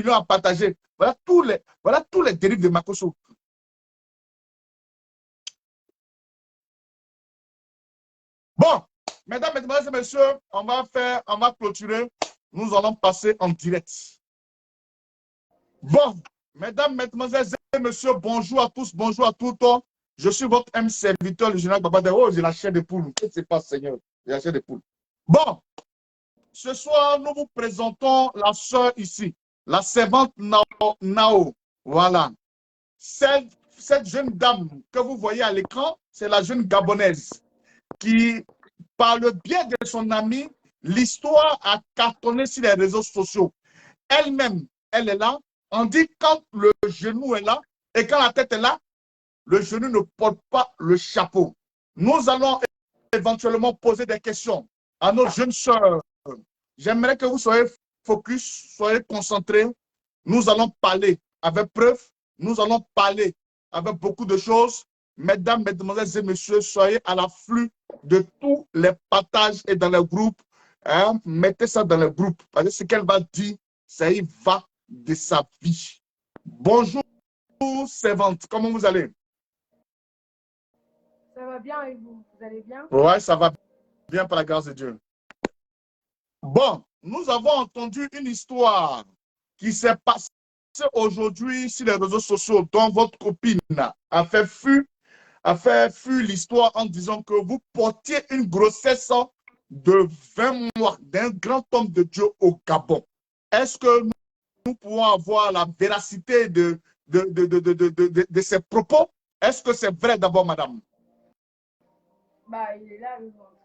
millions à partager. Voilà tous les dérives de Makoso. Bon, mesdames, mesdemoiselles et messieurs, on va clôturer. Nous allons passer en direct. Bon, mesdames, mesdemoiselles et messieurs, bonjour à tous, bonjour à toutes. Je suis votre M serviteur, le général Babadé. Oh, j'ai la chair de poule. Qu'est-ce qui se passe, Seigneur? J'ai la chair de poule. Bon, ce soir, nous vous présentons la sœur ici, la servante Nao. Voilà. Cette jeune dame que vous voyez à l'écran, c'est la jeune Gabonaise qui, par le biais de son ami, l'histoire a cartonné sur les réseaux sociaux. Elle-même, elle est là. On dit quand le genou est là et quand la tête est là, le genou ne porte pas le chapeau. Nous allons éventuellement poser des questions à nos jeunes sœurs. J'aimerais que vous soyez focus, soyez concentrés. Nous allons parler avec preuve. Nous allons parler avec beaucoup de choses. Mesdames, mesdemoiselles et messieurs, soyez à l'afflux de tous les partages et dans les groupes. Hein, mettez ça dans les groupes. Parce que ce qu'elle va dire, ça y va de sa vie. Bonjour, servante. Comment vous allez? Ça va bien et vous? Vous allez bien? Oui, ça va bien par la grâce de Dieu. Bon, nous avons entendu une histoire qui s'est passée aujourd'hui sur les réseaux sociaux dont votre copine a fait fuir l'histoire en disant que vous portiez une grossesse de 20 mois d'un grand homme de Dieu au Gabon. Est-ce que nous pouvons avoir la véracité de ces propos? Est-ce que c'est vrai d'abord, madame? Bah, il est là, le ventre.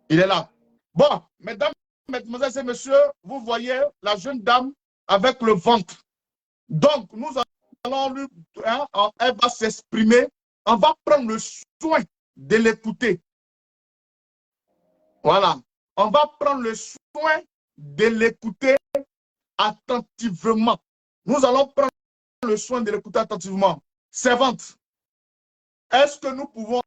Il est là. Bon, mesdames, mesdemoiselles et messieurs, vous voyez la jeune dame avec le ventre. Donc, nous allons lui, hein, elle va s'exprimer. On va prendre le soin de l'écouter. Voilà. On va prendre le soin de l'écouter attentivement. Nous allons prendre le soin de l'écouter attentivement. Servante, est-ce que nous pouvons,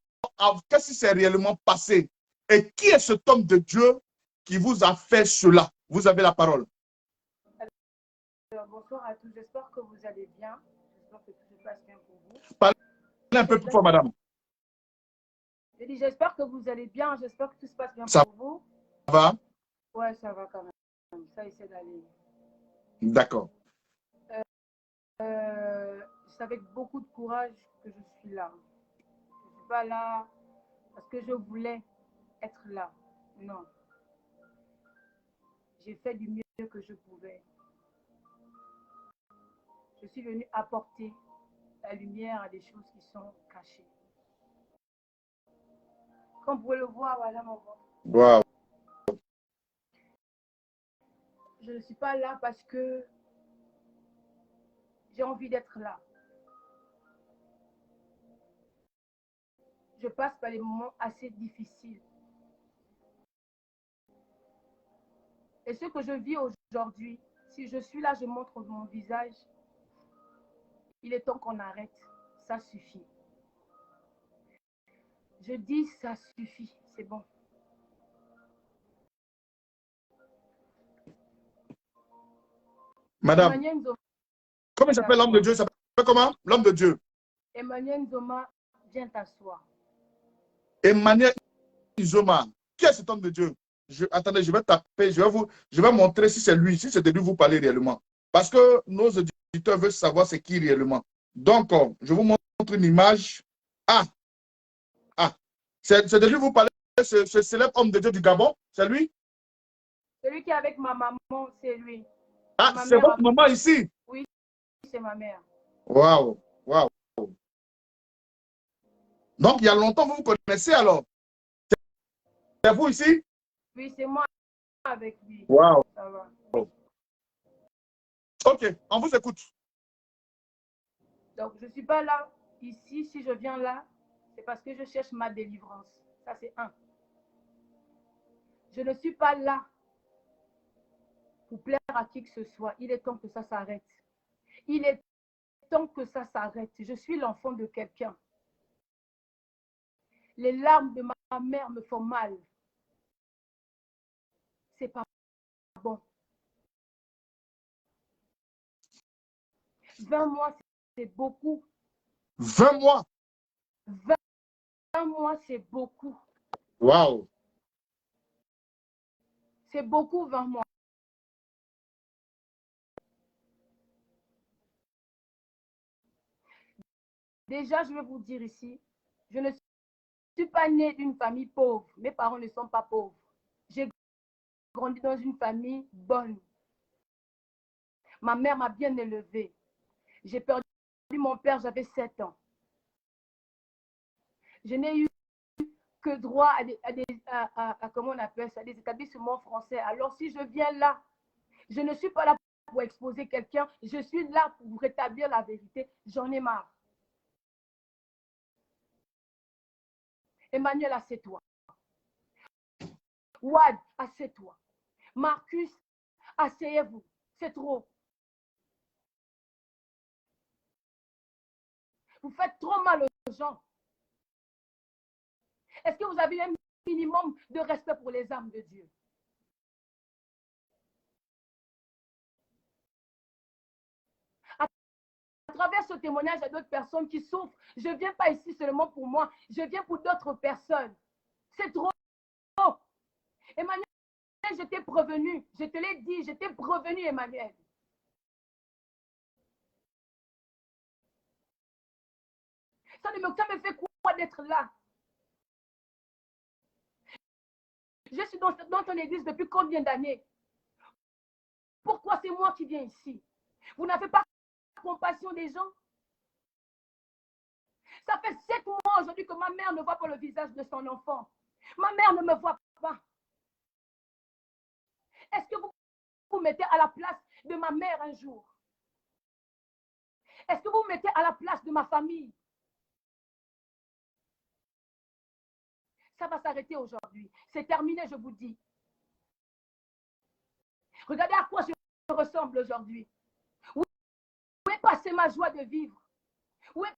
qu'est-ce qui s'est réellement passé? Et qui est cet homme de Dieu qui vous a fait cela? Vous avez la parole. Alors, bonsoir à tous. J'espère que vous allez bien. J'espère que tout se passe bien pour vous. Parlez un peu plus fort, madame. J'ai dit, j'espère que vous allez bien. J'espère que tout se passe bien Ça pour vous. va? Ouais, ça va quand même. Ça essaie d'aller. D'accord. C'est avec beaucoup de courage que je suis là. Je ne suis pas là parce que je voulais être là. Non. J'ai fait du mieux que je pouvais. Je suis venue apporter la lumière à des choses qui sont cachées. Comme vous pouvez le voir, voilà mon ventre. Wow. Je ne suis pas là parce que j'ai envie d'être là. Je passe par des moments assez difficiles. Et ce que je vis aujourd'hui, si je suis là, je montre mon visage. Il est temps qu'on arrête. Ça suffit. Je dis ça suffit. C'est bon. Madame, Emmanuel Nzoma, comment il s'appelle l'homme de Dieu? Il s'appelle comment? L'homme de Dieu. Emmanuel Nzoma, viens t'asseoir. Emmanuel Izoma. Qui est cet homme de Dieu? Attendez, je vais taper, je vais montrer si c'est lui, si c'est de lui vous parlez réellement. Parce que nos auditeurs veulent savoir c'est qui réellement. Donc, je vous montre une image. Ah, c'est de lui vous parlez, ce célèbre homme de Dieu du Gabon, c'est lui? Celui qui est avec ma maman, c'est lui. Ah, Ma c'est mère votre maman ici? Oui, c'est ma mère. Waouh, waouh. Donc, il y a longtemps, vous vous connaissez alors? C'est vous ici? Oui, c'est moi avec lui. Waouh. Ça va. Ok, on vous écoute. Donc, je ne suis pas là, ici, si je viens là, c'est parce que je cherche ma délivrance. Ça, c'est un. Je ne suis pas là pour plaire à qui que ce soit. Il est temps que ça s'arrête. Il est temps que ça s'arrête. Je suis l'enfant de quelqu'un. Les larmes de ma mère me font mal. C'est pas bon. 20 mois, c'est beaucoup. 20 mois. 20 mois, c'est beaucoup. Waouh. C'est beaucoup, 20 mois. Déjà, je vais vous dire ici, je ne suis pas née d'une famille pauvre. Mes parents ne sont pas pauvres. J'ai grandi dans une famille bonne. Ma mère m'a bien élevée. J'ai perdu mon père, j'avais 7 ans. Je n'ai eu que droit à comment on appelle ça, des établissements français. Alors, si je viens là, je ne suis pas là pour exposer quelqu'un, je suis là pour rétablir la vérité. J'en ai marre. Emmanuel, assieds-toi. Wad, assieds-toi. Marcus, asseyez-vous. C'est trop. Vous faites trop mal aux gens. Est-ce que vous avez un minimum de respect pour les âmes de Dieu? À travers ce témoignage à d'autres personnes qui souffrent, je ne viens pas ici seulement pour moi, je viens pour d'autres personnes. C'est trop. Emmanuel, je t'ai prévenu, je te l'ai dit, je t'ai prévenu, Emmanuel. Ça me fait quoi d'être là? Je suis dans ton église depuis combien d'années? Pourquoi c'est moi qui viens ici? Vous n'avez pas compassion des gens? Ça fait 7 mois aujourd'hui que ma mère ne voit pas le visage de son enfant. Ma mère ne me voit pas. Est-ce que vous vous mettez à la place de ma mère un jour? Est-ce que vous vous mettez à la place de ma famille? Ça va s'arrêter aujourd'hui. C'est terminé, je vous dis. Regardez à quoi je ressemble aujourd'hui. Où est passée ma joie de vivre? Où est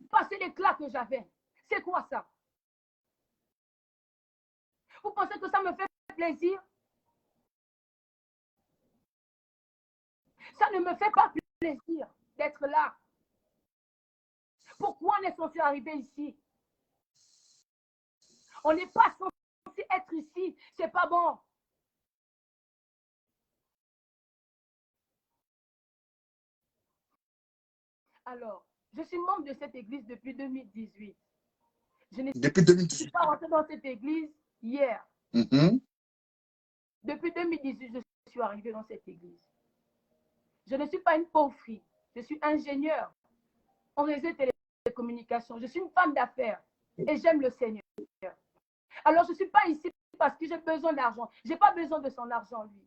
passé l'éclat que j'avais? C'est quoi ça? Vous pensez que ça me fait plaisir? Ça ne me fait pas plaisir d'être là. Pourquoi on est censé arriver ici? On n'est pas censé être ici. C'est pas bon. Alors, je suis membre de cette église depuis 2018. Je ne suis pas rentrée dans cette église hier. Depuis 2018, je suis arrivée dans cette église. Je ne suis pas une pauvre fille. Je suis ingénieure en réseau de télécommunications. Je suis une femme d'affaires et j'aime le Seigneur. Alors, je ne suis pas ici parce que j'ai besoin d'argent. Je n'ai pas besoin de son argent, lui.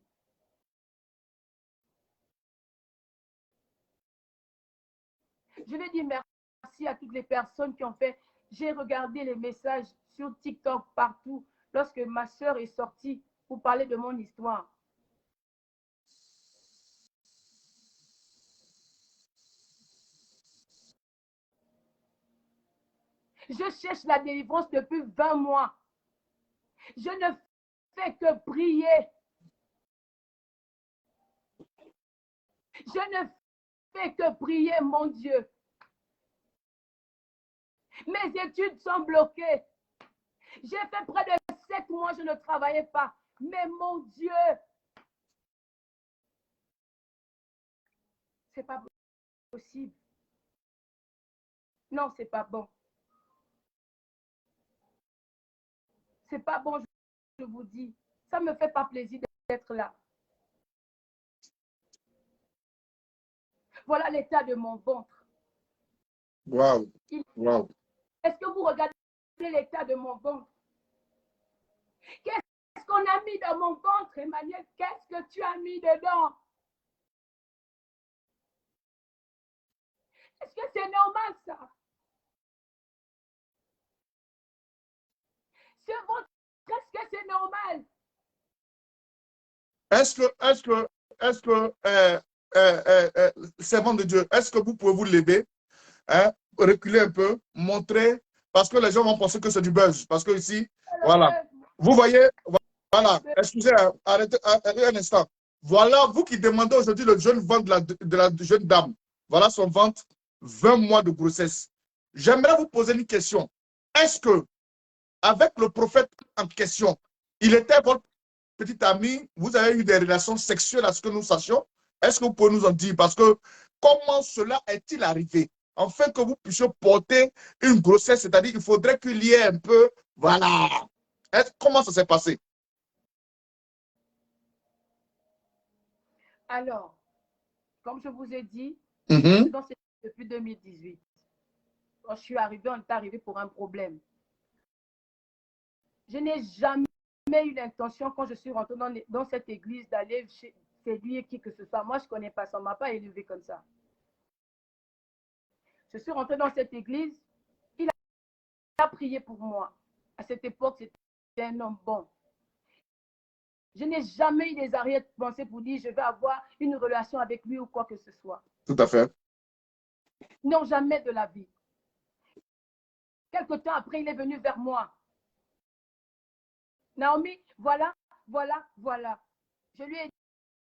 Je vais dire merci à toutes les personnes qui ont fait. J'ai regardé les messages sur TikTok partout lorsque ma soeur est sortie pour parler de mon histoire. Je cherche la délivrance depuis 20 mois. Je ne fais que prier. Je ne fais que prier, mon Dieu. Mes études sont bloquées. J'ai fait près de 7 mois, je ne travaillais pas. Mais mon Dieu, c'est pas possible. Non, c'est pas bon. C'est pas bon, je vous dis. Ça me fait pas plaisir d'être là. Voilà l'état de mon ventre. Waouh. Wow. Est-ce que vous regardez l'état de mon ventre? Qu'est-ce qu'on a mis dans mon ventre, Emmanuel? Qu'est-ce que tu as mis dedans? Est-ce que c'est normal, ça? Ce ventre, est-ce que c'est normal? Servant de Dieu, est-ce que vous pouvez vous lever, hein, reculer un peu, montrer, parce que les gens vont penser que c'est du buzz. Parce que ici, voilà. Vous voyez, voilà, excusez, arrêtez un instant. Voilà, vous qui demandez aujourd'hui le jeune ventre de la jeune dame. voilà son ventre, 20 mois de grossesse. J'aimerais vous poser une question. Est-ce que, avec le prophète en question, il était votre petit ami, vous avez eu des relations sexuelles à ce que nous sachions? Est-ce que vous pouvez nous en dire? Parce que comment cela est-il arrivé? Afin que vous puissiez porter une grossesse, c'est-à-dire qu'il faudrait qu'il y ait un peu, voilà. Comment ça s'est passé? Alors, comme je vous ai dit, Mm-hmm. c'est dans depuis 2018. Quand je suis arrivée, on est arrivé pour un problème. Je n'ai jamais eu l'intention, quand je suis rentrée dans cette église, d'aller séduire qui que ce soit. Moi, je ne connais pas ça. On ne m'a pas élevé comme ça. Je suis rentrée dans cette église. Il a prié pour moi. À cette époque, c'était un homme bon. Je n'ai jamais eu des arrière-pensées pour dire je vais avoir une relation avec lui ou quoi que ce soit. Tout à fait. Non, jamais de la vie. Quelque temps après, il est venu vers moi. Naomi, voilà. Je lui ai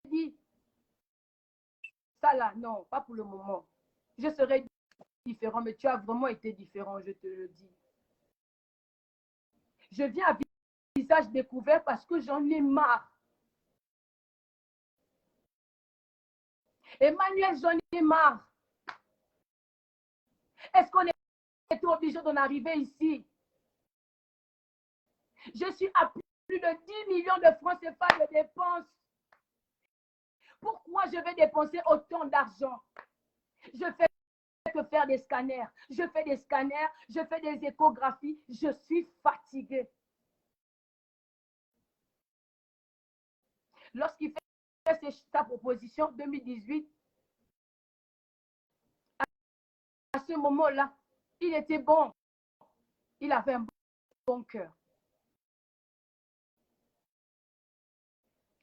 dit, ça là, non, pas pour le moment. Je serai différent, mais tu as vraiment été différent, je te le dis. Je viens à visage découvert parce que j'en ai marre. Emmanuel, j'en ai marre. Est-ce qu'on est obligé d'en arriver ici? Je suis à plus de 10 millions de francs CFA de dépenses. Pourquoi je vais dépenser autant d'argent? Je fais que faire des scanners. Je fais des scanners, je fais des échographies. Je suis fatiguée. Lorsqu'il fait sa proposition 2018, à ce moment-là, il était bon. Il avait un bon cœur.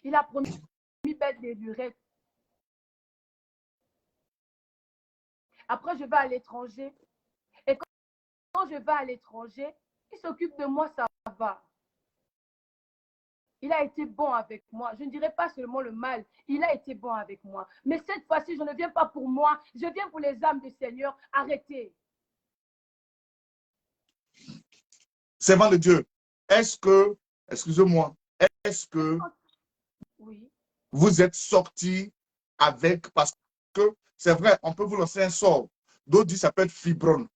Il a promis bête des lurettes. Après, je vais à l'étranger. Et quand je vais à l'étranger, il s'occupe de moi, ça va. Il a été bon avec moi. Je ne dirais pas seulement le mal. Il a été bon avec moi. Mais cette fois-ci, je ne viens pas pour moi. Je viens pour les âmes du Seigneur. Arrêtez. Servant de Dieu, est-ce que, excusez-moi, est-ce que oui, vous êtes sorti avec, parce que c'est vrai, on peut vous lancer un sort. D'autres disent ça peut être fibrone.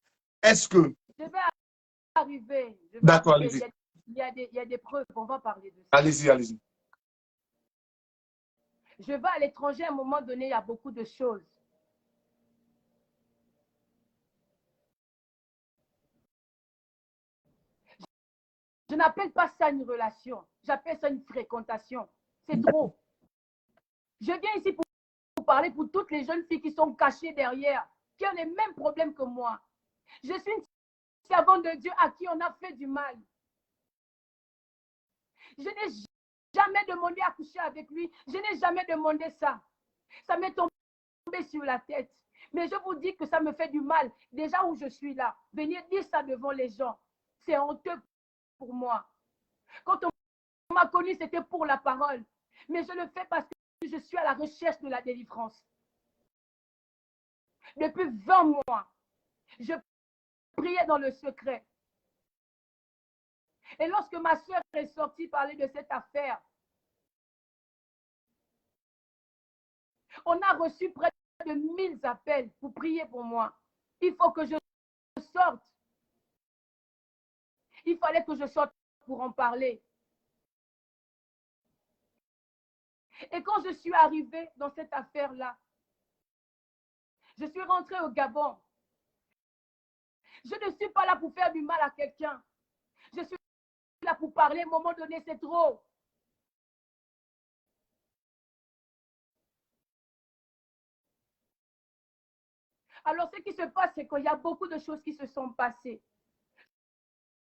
Est-ce que... je vais arriver. D'accord, allez-y. Il y a des preuves. On va parler de ça. Allez-y, allez-y. Je vais à l'étranger, à un moment donné, il y a beaucoup de choses. Je n'appelle pas ça une relation. J'appelle ça une fréquentation. C'est trop. Je viens ici pour parler pour toutes les jeunes filles qui sont cachées derrière, qui ont les mêmes problèmes que moi. Je suis une servante de Dieu à qui on a fait du mal. Je n'ai jamais demandé à coucher avec lui. Je n'ai jamais demandé ça. Ça m'est tombé sur la tête. Mais je vous dis que ça me fait du mal. Déjà où je suis là, venir dire ça devant les gens, c'est honteux pour moi. Quand on m'a connu, c'était pour la parole. Mais je le fais parce que je suis à la recherche de la délivrance. Depuis 20 mois, je priais dans le secret. Et lorsque ma soeur est sortie parler de cette affaire, on a reçu près de 1000 appels pour prier pour moi. Il faut que je sorte. Il fallait que je sorte pour en parler. Et quand je suis arrivée dans cette affaire-là, je suis rentrée au Gabon. Je ne suis pas là pour faire du mal à quelqu'un. Je suis là pour parler. À un moment donné, c'est trop. Alors, ce qui se passe, c'est qu'il y a beaucoup de choses qui se sont passées.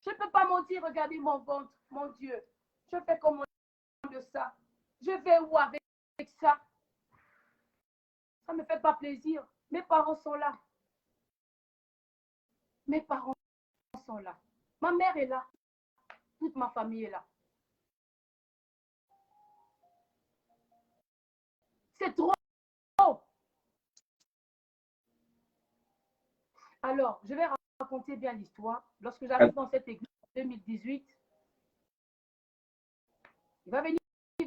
Je ne peux pas mentir, regardez mon ventre, mon Dieu. Je fais comment de ça? Je vais où avec ça? Ça ne me fait pas plaisir. Mes parents sont là. Mes parents sont là. Ma mère est là. Toute ma famille est là. C'est trop. Alors, je vais raconter bien l'histoire. Lorsque j'arrive dans cette église en 2018, il va venir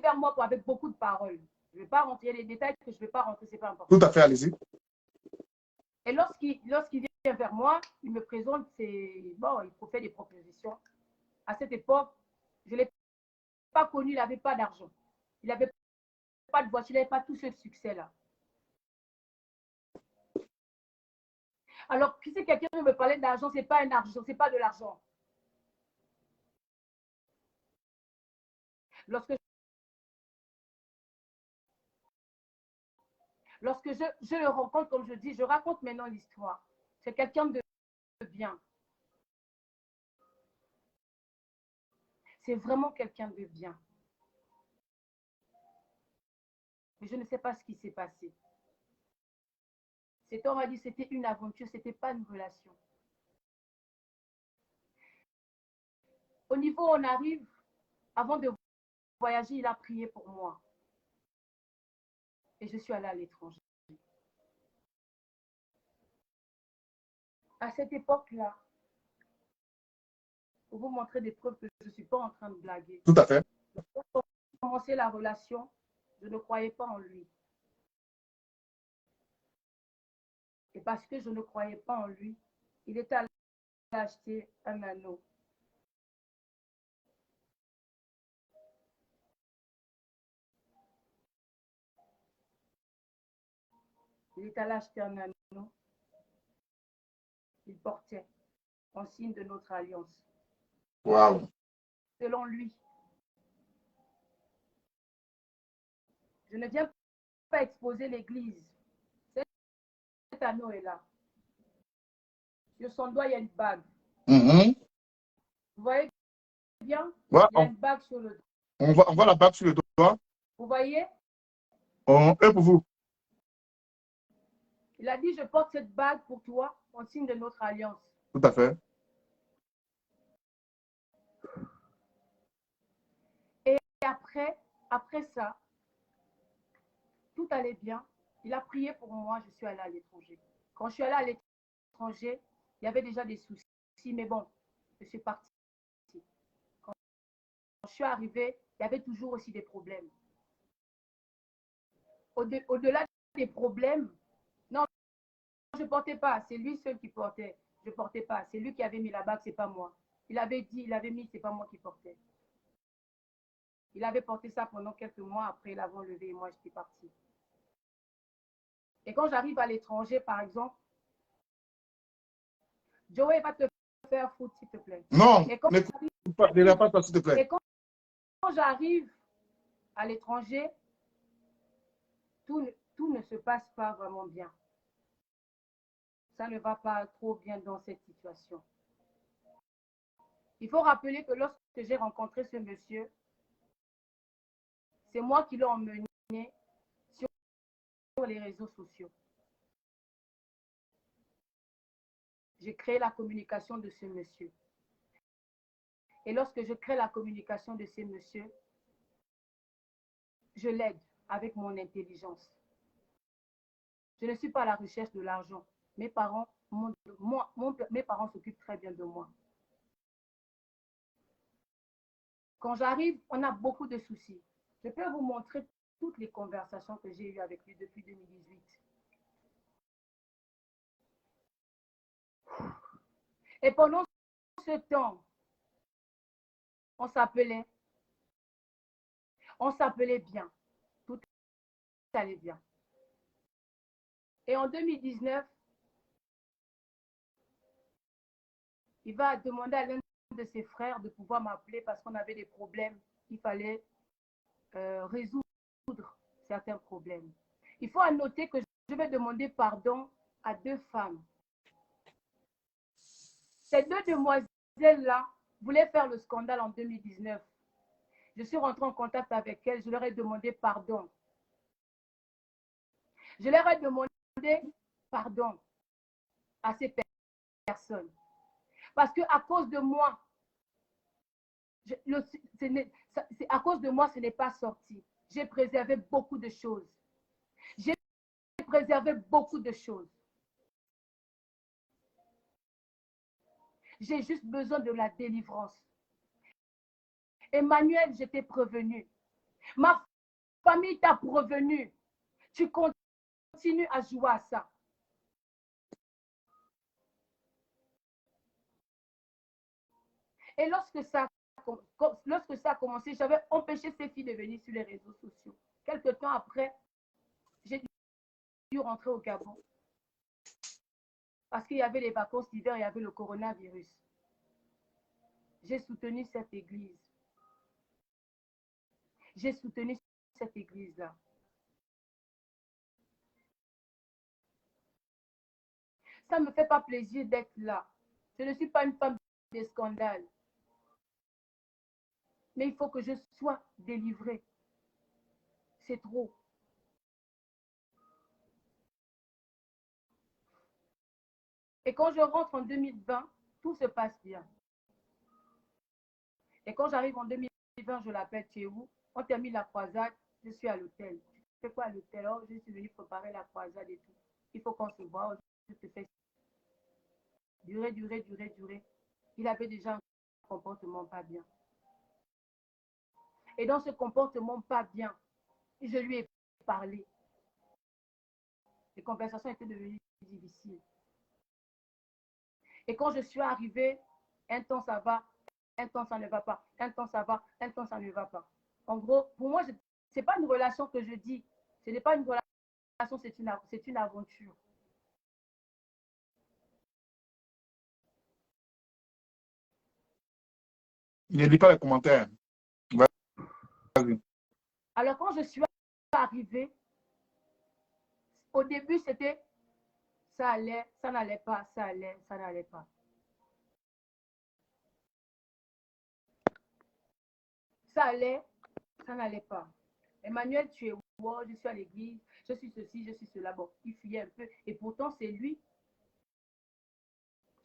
vers moi avec beaucoup de paroles. Je ne vais pas rentrer les détails que je ne vais pas rentrer, ce n'est pas important. Tout à fait, allez-y. Et lorsqu'il vient vers moi, il me présente, bon, il fait des propositions. À cette époque, je ne l'ai pas connu, il n'avait pas d'argent. Il n'avait pas de voiture, il n'avait pas tout ce succès-là. Alors, si quelqu'un veut me parler d'argent, ce n'est pas un argent, ce n'est pas de l'argent. Lorsque je le rencontre, comme je dis, je raconte maintenant l'histoire. C'est quelqu'un de bien. C'est vraiment quelqu'un de bien. Mais je ne sais pas ce qui s'est passé. Cet homme a dit que c'était une aventure, ce n'était pas une relation. Au niveau où on arrive, avant de voyager, il a prié pour moi. Et je suis allée à l'étranger. À cette époque-là, pour vous montrer des preuves que je ne suis pas en train de blaguer. Tout à fait. Pour commencer la relation, je ne croyais pas en lui. Et parce que je ne croyais pas en lui, il était allé acheter un anneau. Il est allé acheter un anneau. Il portait en signe de notre alliance. Wow. Selon lui, je ne viens pas exposer l'église. Cet anneau est là. Sur son doigt, il y a une bague. Mm-hmm. Vous voyez bien? Ouais, il y a une bague sur le doigt. On voit la bague sur le doigt. Vous voyez? Et pour vous? Il a dit, je porte cette bague pour toi en signe de notre alliance. Tout à fait. Et après ça, tout allait bien. Il a prié pour moi, je suis allée à l'étranger. Quand je suis allée à l'étranger, il y avait déjà des soucis, mais bon, je suis partie. Quand je suis arrivée, il y avait toujours aussi des problèmes. Au-delà des problèmes, non, je ne portais pas. C'est lui seul qui portait. Je ne portais pas. C'est lui qui avait mis la bague, ce n'est pas moi. Il avait dit, il avait mis, ce n'est pas moi qui portais. Il avait porté ça pendant quelques mois, après il l'avait enlevé et moi, je suis partie. Et quand j'arrive à l'étranger, par exemple, Joey va te faire foutre, s'il te plaît. Non, et quand ne pas, s'il te plaît. Et quand j'arrive à l'étranger, tout ne se passe pas vraiment bien. Ça ne va pas trop bien dans cette situation. Il faut rappeler que lorsque j'ai rencontré ce monsieur, c'est moi qui l'ai emmené sur les réseaux sociaux. J'ai créé la communication de ce monsieur. Et lorsque je crée la communication de ce monsieur, je l'aide avec mon intelligence. Je ne suis pas à la recherche de l'argent. Mes parents s'occupent très bien de moi. Quand j'arrive, on a beaucoup de soucis. Je peux vous montrer toutes les conversations que j'ai eues avec lui depuis 2018. Et pendant ce temps, on s'appelait bien. Tout allait bien. Et en 2019, il va demander à l'un de ses frères de pouvoir m'appeler parce qu'on avait des problèmes. Il fallait résoudre certains problèmes. Il faut noter que je vais demander pardon à 2 femmes. Ces 2 demoiselles-là voulaient faire le scandale en 2019. Je suis rentrée en contact avec elles, je leur ai demandé pardon. Je leur ai demandé pardon à ces personnes. Parce qu'à cause de moi, à cause de moi, ce n'est pas sorti. J'ai préservé beaucoup de choses. J'ai préservé beaucoup de choses. J'ai juste besoin de la délivrance. Emmanuel, je t'ai prévenu. Ma famille t'a prévenu. Tu continues à jouer à ça. Et lorsque ça a commencé, j'avais empêché ces filles de venir sur les réseaux sociaux. Quelque temps après, j'ai dû rentrer au Gabon. Parce qu'il y avait les vacances d'hiver, il y avait le coronavirus. J'ai soutenu cette église. J'ai soutenu cette église-là. Ça ne me fait pas plaisir d'être là. Je ne suis pas une femme de scandale. Mais il faut que je sois délivrée. C'est trop. Et quand je rentre en 2020, tout se passe bien. Et quand j'arrive en 2020, je l'appelle chez vous. On termine la croisade, je suis à l'hôtel. Tu fais quoi à l'hôtel? Oh, je suis venue préparer la croisade et tout. Il faut qu'on se voit. Je te fais durer. Il avait déjà un comportement pas bien. Et dans ce comportement pas bien, je lui ai parlé. Les conversations étaient devenues difficiles. Et quand je suis arrivée, un temps ça va, un temps ça ne va pas, un temps ça va, un temps ça ne va pas. En gros, pour moi, ce n'est pas une relation que je dis. Ce n'est pas une relation, c'est une aventure. Ne lis pas les commentaires. Vas-y. Alors, quand je suis arrivée, au début, c'était ça allait, ça n'allait pas, ça allait, ça n'allait pas. Ça allait, ça n'allait pas. Emmanuel, tu es où? Je suis à l'église, je suis ceci, je suis cela. Bon, il fuyait un peu. Et pourtant, c'est lui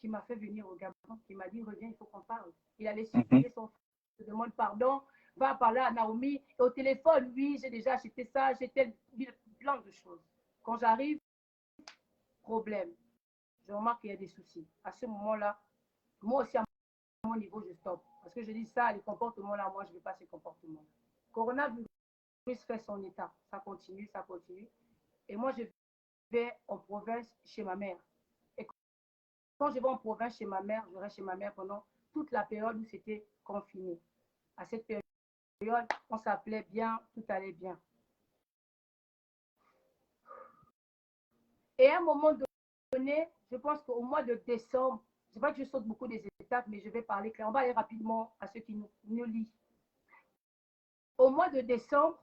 qui m'a fait venir au Gabon, qui m'a dit, reviens, il faut qu'on parle. Il allait supplier son frère, te demande pardon, va parler à Naomi. Et au téléphone, oui, j'ai déjà acheté ça, j'ai plein de choses. Quand j'arrive, problème. Je remarque qu'il y a des soucis. À ce moment-là, moi aussi, à mon niveau, je stoppe. Parce que je dis ça, les comportements-là, moi, je ne veux pas ces comportements. Coronavirus fait son état. Ça continue, ça continue. Et moi, je vais en province chez ma mère. Et quand je vais en province chez ma mère, je reste chez ma mère pendant toute la période où c'était confiné. À cette période, on s'appelait bien, tout allait bien. Et à un moment donné, je pense qu'au mois de décembre, je vois que je saute beaucoup des étapes, mais je vais parler clair. On va aller rapidement à ceux qui nous lisent. Au mois de décembre,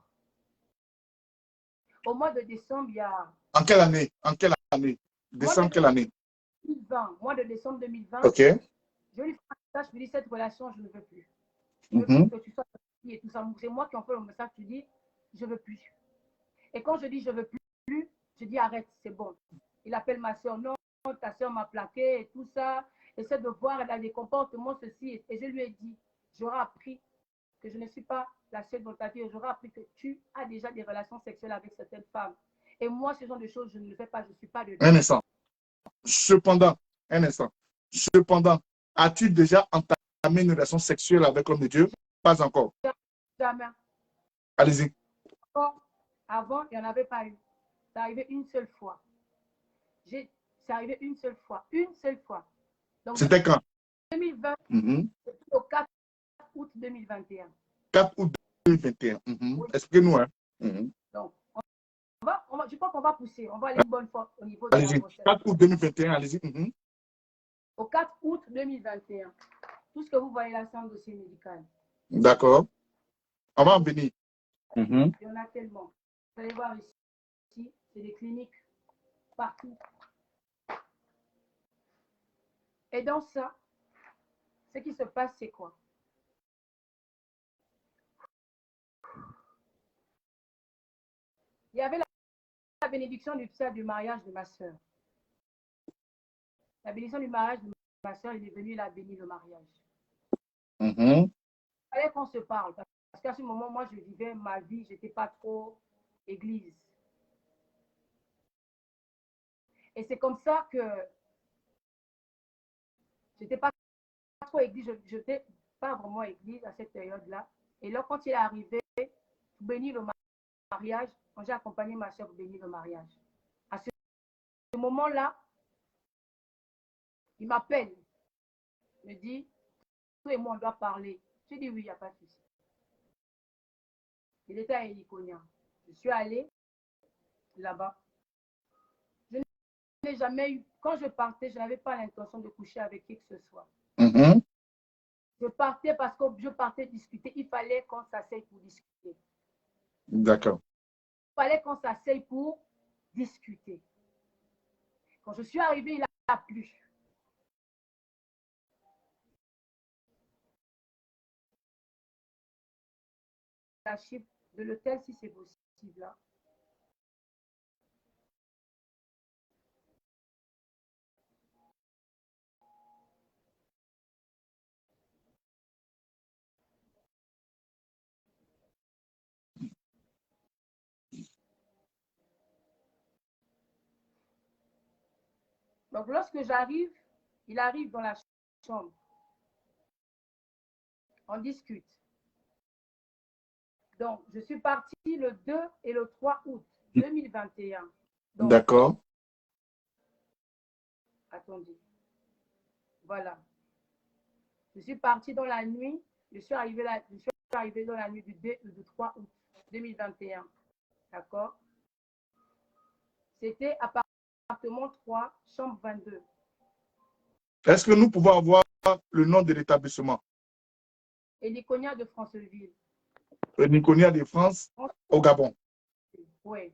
il y a... En quelle année? En quelle année? Décembre, quelle année? 2020, mois de décembre 2020. OK. Je lui fais un message, je lui dis, cette relation, je ne veux plus. Je veux plus que tu sois et tout ça. C'est moi qui envoie le message, tu dis, je veux plus. Et quand je dis, je veux plus, je dis, arrête, c'est bon. Il appelle ma soeur, non, ta soeur m'a plaqué et tout ça. Essaie de voir, elle a des comportements, ceci. Et je lui ai dit, j'aurais appris que je ne suis pas la seule dans ta vie. J'aurais appris que tu as déjà des relations sexuelles avec certaines femmes. Et moi, ce genre de choses, je ne le fais pas, je ne suis pas dedans. Un instant. Cependant, as-tu déjà entamé une relation sexuelle avec l'homme de Dieu? Pas encore. Jamais. Allez-y. Avant, il n'y en avait pas eu. C'est arrivé une seule fois. C'est arrivé une seule fois. Une seule fois. Donc, c'était quand? 2020, c'était au 4 août 2021. 4 août 2021. Oui. Expliquez-nous. Hein. Donc, je crois qu'on va pousser. On va aller une bonne fois au niveau de la grossesse. 4 août 2021, allez-y. Au 4 août 2021. Tout ce que vous voyez là, c'est un dossier médical. D'accord. On va en venir. Il y en a tellement. Vous allez voir ici, c'est des cliniques partout. Et dans ça, ce qui se passe, c'est quoi? Il y avait la bénédiction du mariage de ma soeur. La bénédiction du mariage de ma soeur, il est venu, il a béni le mariage. Il fallait qu'on se parle. Parce qu'à ce moment, moi, je vivais ma vie, je n'étais pas trop église. Et c'est comme ça que je n'étais pas trop église, je n'étais pas vraiment église à cette période-là. Et là, quand il est arrivé, pour bénir le mariage, quand j'ai accompagné ma soeur pour bénir le mariage. À ce moment-là, il m'appelle, me dit, toi et moi, on doit parler. J'ai dit oui, il n'y a pas de souci. Il était à Elikonia. Je suis allée là-bas. Je n'ai jamais eu, quand je partais, je n'avais pas l'intention de coucher avec qui que ce soit. Je partais parce que je partais discuter. Il fallait qu'on s'asseye pour discuter. D'accord. Il fallait qu'on s'asseye pour discuter. Quand je suis arrivée, il a plu. La chiffre de l'hôtel, si c'est possible. Là. Donc, lorsque j'arrive, il arrive dans la chambre. On discute. Donc, je suis partie le 2 et le 3 août 2021. D'accord. Attendez. Voilà. Je suis partie dans la nuit. Je suis arrivée dans la nuit du 2 ou du 3 août 2021. D'accord? C'était appartement 3, chambre 22. Est-ce que nous pouvons avoir le nom de l'établissement? Elikonia de Franceville. Elikonia de France, au Gabon. Oui.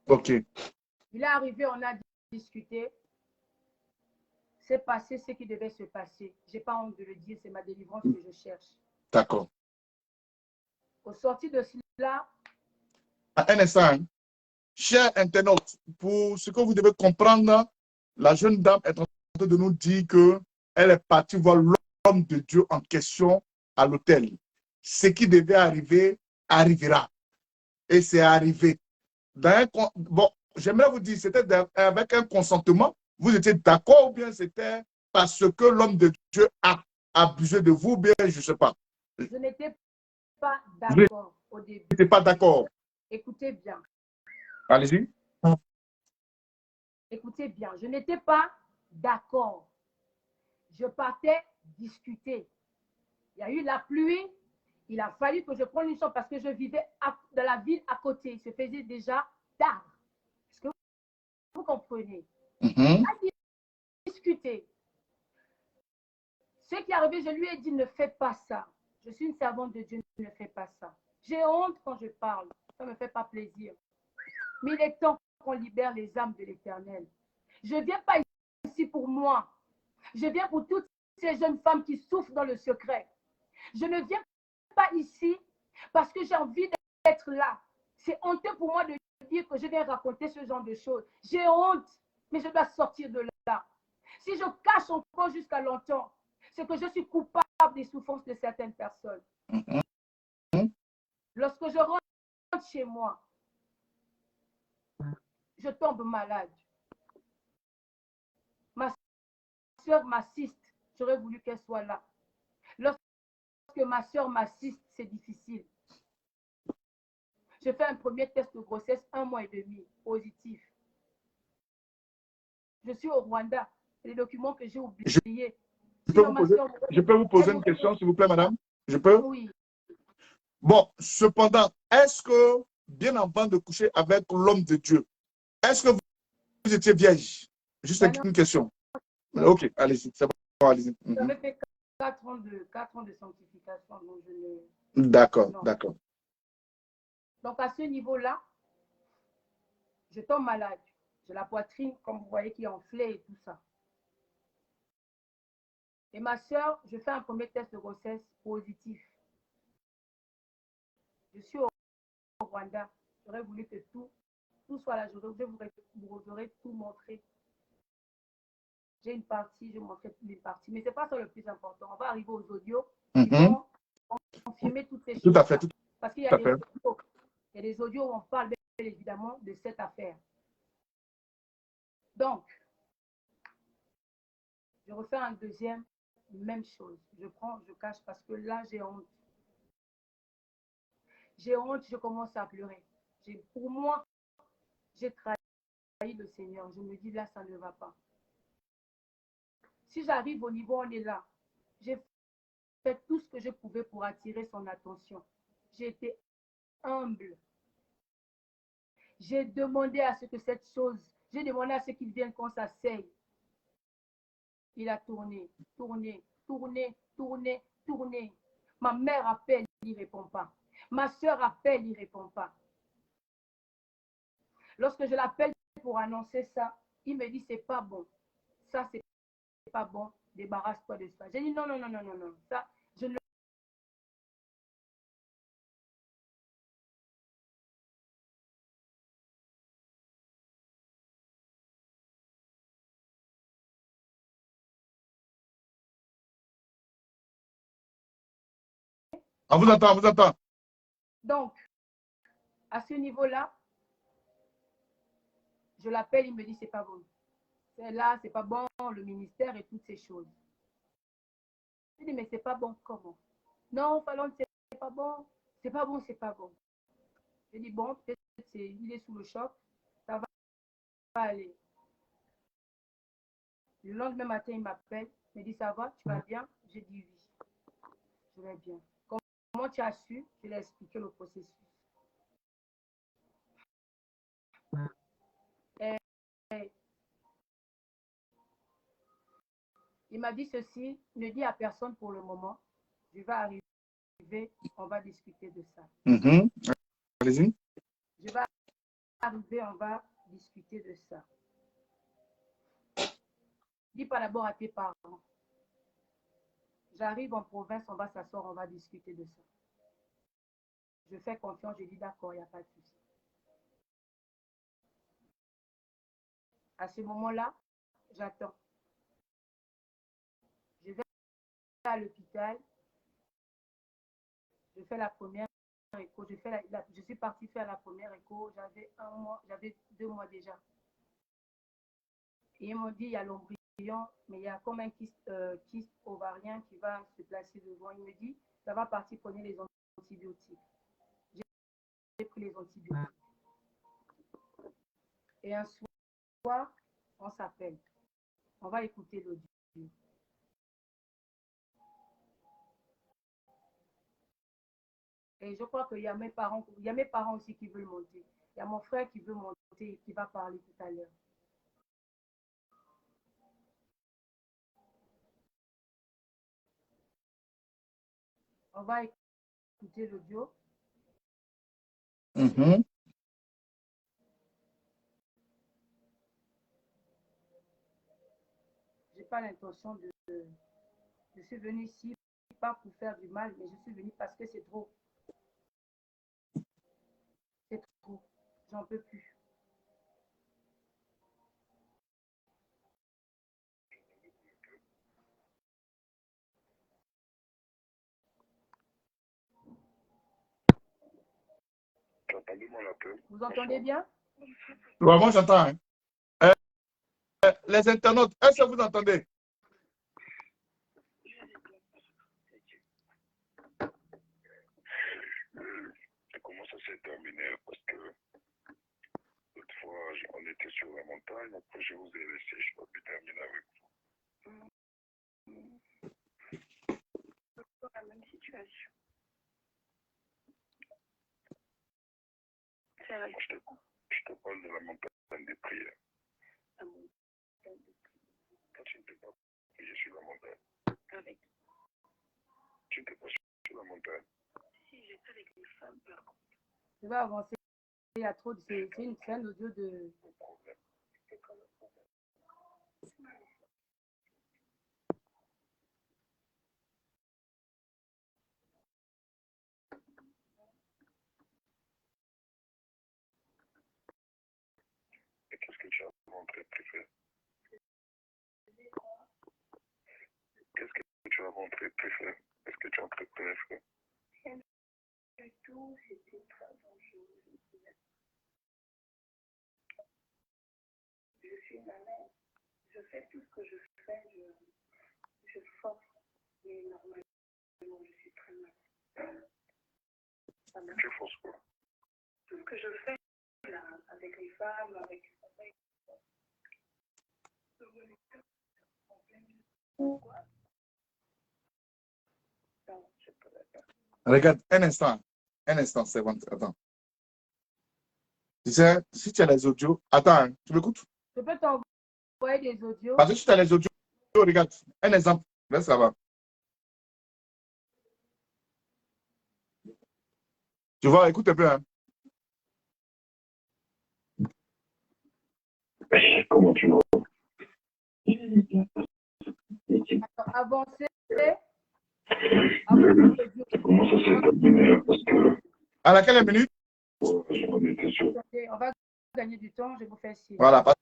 OK. Il est arrivé, on a discuté. C'est passé ce qui devait se passer. Je n'ai pas honte de le dire, c'est ma délivrance que je cherche. D'accord. Au sorti de cela... Un instant, chers internautes, pour ce que vous devez comprendre, la jeune dame est en train de nous dire qu'elle est partie voir l'homme de Dieu en question à l'hôtel. Ce qui devait arriver, arrivera. Et c'est arrivé. Bon, j'aimerais vous dire, c'était avec un consentement. Vous étiez d'accord ou bien c'était parce que l'homme de Dieu a abusé de vous, ou bien je ne sais pas. Je n'étais pas d'accord au début. Je n'étais pas d'accord. Écoutez bien. Allez-y. Écoutez bien, je n'étais pas d'accord. Je partais discuter. Il y a eu la pluie. Il a fallu que je prenne une chambre parce que je vivais dans la ville à côté. Il se faisait déjà tard. Est-ce que vous comprenez? À discuter. Ce qui est arrivé, je lui ai dit, ne fais pas ça. Je suis une servante de Dieu, ne fais pas ça. J'ai honte quand je parle. Ça ne me fait pas plaisir. Mais il est temps qu'on libère les âmes de l'Éternel. Je ne viens pas ici pour moi. Je viens pour toutes ces jeunes femmes qui souffrent dans le secret. Je ne viens pas ici parce que j'ai envie d'être là. C'est honteux pour moi de dire que je viens raconter ce genre de choses. J'ai honte, mais je dois sortir de là. Si je cache encore jusqu'à longtemps, c'est que je suis coupable des souffrances de certaines personnes. Lorsque je rentre chez moi, je tombe malade. Ma soeur m'assiste. J'aurais voulu qu'elle soit là. Lorsque ma soeur m'assiste, c'est difficile. Je fais un premier test de grossesse 1 mois et demi, positif. Je suis au Rwanda. C'est les documents que j'ai oubliés. Je peux vous poser une question, s'il vous plaît, madame? Je peux? Oui. Bon, cependant, est-ce que, bien avant de coucher avec l'homme de Dieu, est-ce que vous étiez vierge? Juste une question. Ok, allez-y. C'est bon, allez-y. J'avais fait 4 ans de sanctification. D'accord, d'accord. Donc, à ce niveau-là, je tombe malade. J'ai la poitrine, comme vous voyez, qui est enflée et tout ça. Et ma soeur, je fais un premier test de grossesse positif. Je suis au Rwanda. J'aurais voulu que tout soit là. Je vous aurais tout montré. J'ai une partie, je montrerai toutes les parties. Mais ce n'est pas ça le plus important. On va arriver aux audios qui vont confirmer toutes ces choses. Tout à fait. Parce qu'il y a des audios où on parle bien évidemment de cette affaire. Donc, je refais un deuxième même chose. Je prends, je cache parce que là, j'ai honte. J'ai honte, je commence à pleurer. Pour moi, j'ai trahi le Seigneur. Je me dis, là, ça ne va pas. Si j'arrive au niveau, on est là. J'ai fait tout ce que je pouvais pour attirer son attention. J'ai été humble. J'ai demandé à ce que cette chose, j'ai demandé à ce qu'il vienne qu'on s'asseye. Il a tourné, tourné, tourné, tourné, tourné. Ma mère appelle, il ne répond pas. Ma soeur appelle, il ne répond pas. Lorsque je l'appelle pour annoncer ça, il me dit, c'est pas bon. Ça, c'est pas bon. Débarrasse-toi de ça. J'ai dit, non, non, non, non, non, non. Ça, je ne. On vous attend, on vous attend. Donc, à ce niveau-là, je l'appelle, il me dit, c'est pas bon. C'est là, c'est pas bon, le ministère et toutes ces choses. Je dis, mais c'est pas bon, comment? Non, Fallon, c'est pas bon. C'est pas bon, c'est pas bon. Je dis, bon, peut-être il est sous le choc. Ça va aller. Le lendemain matin, il m'appelle. Il me dit, ça va, tu vas bien? J'ai dit, oui, je vais bien. Comment tu as su? Je lui ai expliqué le processus. Et il m'a dit ceci, ne dis à personne pour le moment. Je vais arriver, on va discuter de ça. Allez-y. Je vais arriver, on va discuter de ça. Dis pas d'abord à tes parents. J'arrive en province, on va s'asseoir, on va discuter de ça. Je fais confiance, je dis d'accord, il n'y a pas de souci. À ce moment-là, j'attends. Je vais à l'hôpital, je fais la première écho, je suis partie faire la première écho, j'avais 1 mois, j'avais 2 mois déjà. Et ils m'ont dit, il y a l'embryon, mais il y a comme un kyste ovarien qui va se placer devant. Il me dit, ça va partir, prenez les antibiotiques. J'ai pris les antibiotiques. Et un soir, on s'appelle. On va écouter l'audio. Et je crois qu'il y a mes parents, aussi qui veulent monter. Il y a mon frère qui veut monter et qui va parler tout à l'heure. On va écouter l'audio. Mm-hmm. Je n'ai pas l'intention de... Je suis venue ici pas pour faire du mal, mais je suis venue parce que c'est trop. C'est trop. J'en peux plus. Vous entendez bien? Ouais, moi, j'entends. Hein. Les internautes, est-ce que vous entendez? Comment ça s'est terminé? Parce que l'autre fois, on était sur la montagne, après je vous ai laissé, je n'ai pas pu terminer avec vous. C'est la même situation. Moi, je te parle de la montagne des prières. La montagne des prières. Quand tu ne peux pas prier sur la montagne. Avec. Tu n'étais pas sur la montagne. Si, j'étais avec les femmes, par contre. Je vais avancer. Il y a trop de... C'est une chaîne audio de... C'est quoi le problème? Et qu'est-ce que tu as montré préféré? Qu'est-ce que tu as montré préféré? Est-ce que tu as préféré? Rien du tout, c'était très dangereux. Je suis ma mère. Je fais tout ce que je fais, je force. Tu forces quoi? Tout ce que je fais là, avec les femmes, avec... Regarde, un instant, c'est bon, attends. Tu sais, si tu as les audios, attends, hein, tu m'écoutes? Je peux t'envoyer des audios. Parce que si tu as les audios, regarde, un exemple, laisse ça va. Tu vois, écoute un peu, hein. Comment tu vois? Avancer. Comment ça s'est terminé? Parce que... À laquelle minute? On va gagner du temps, je vous fais signe. Voilà, parce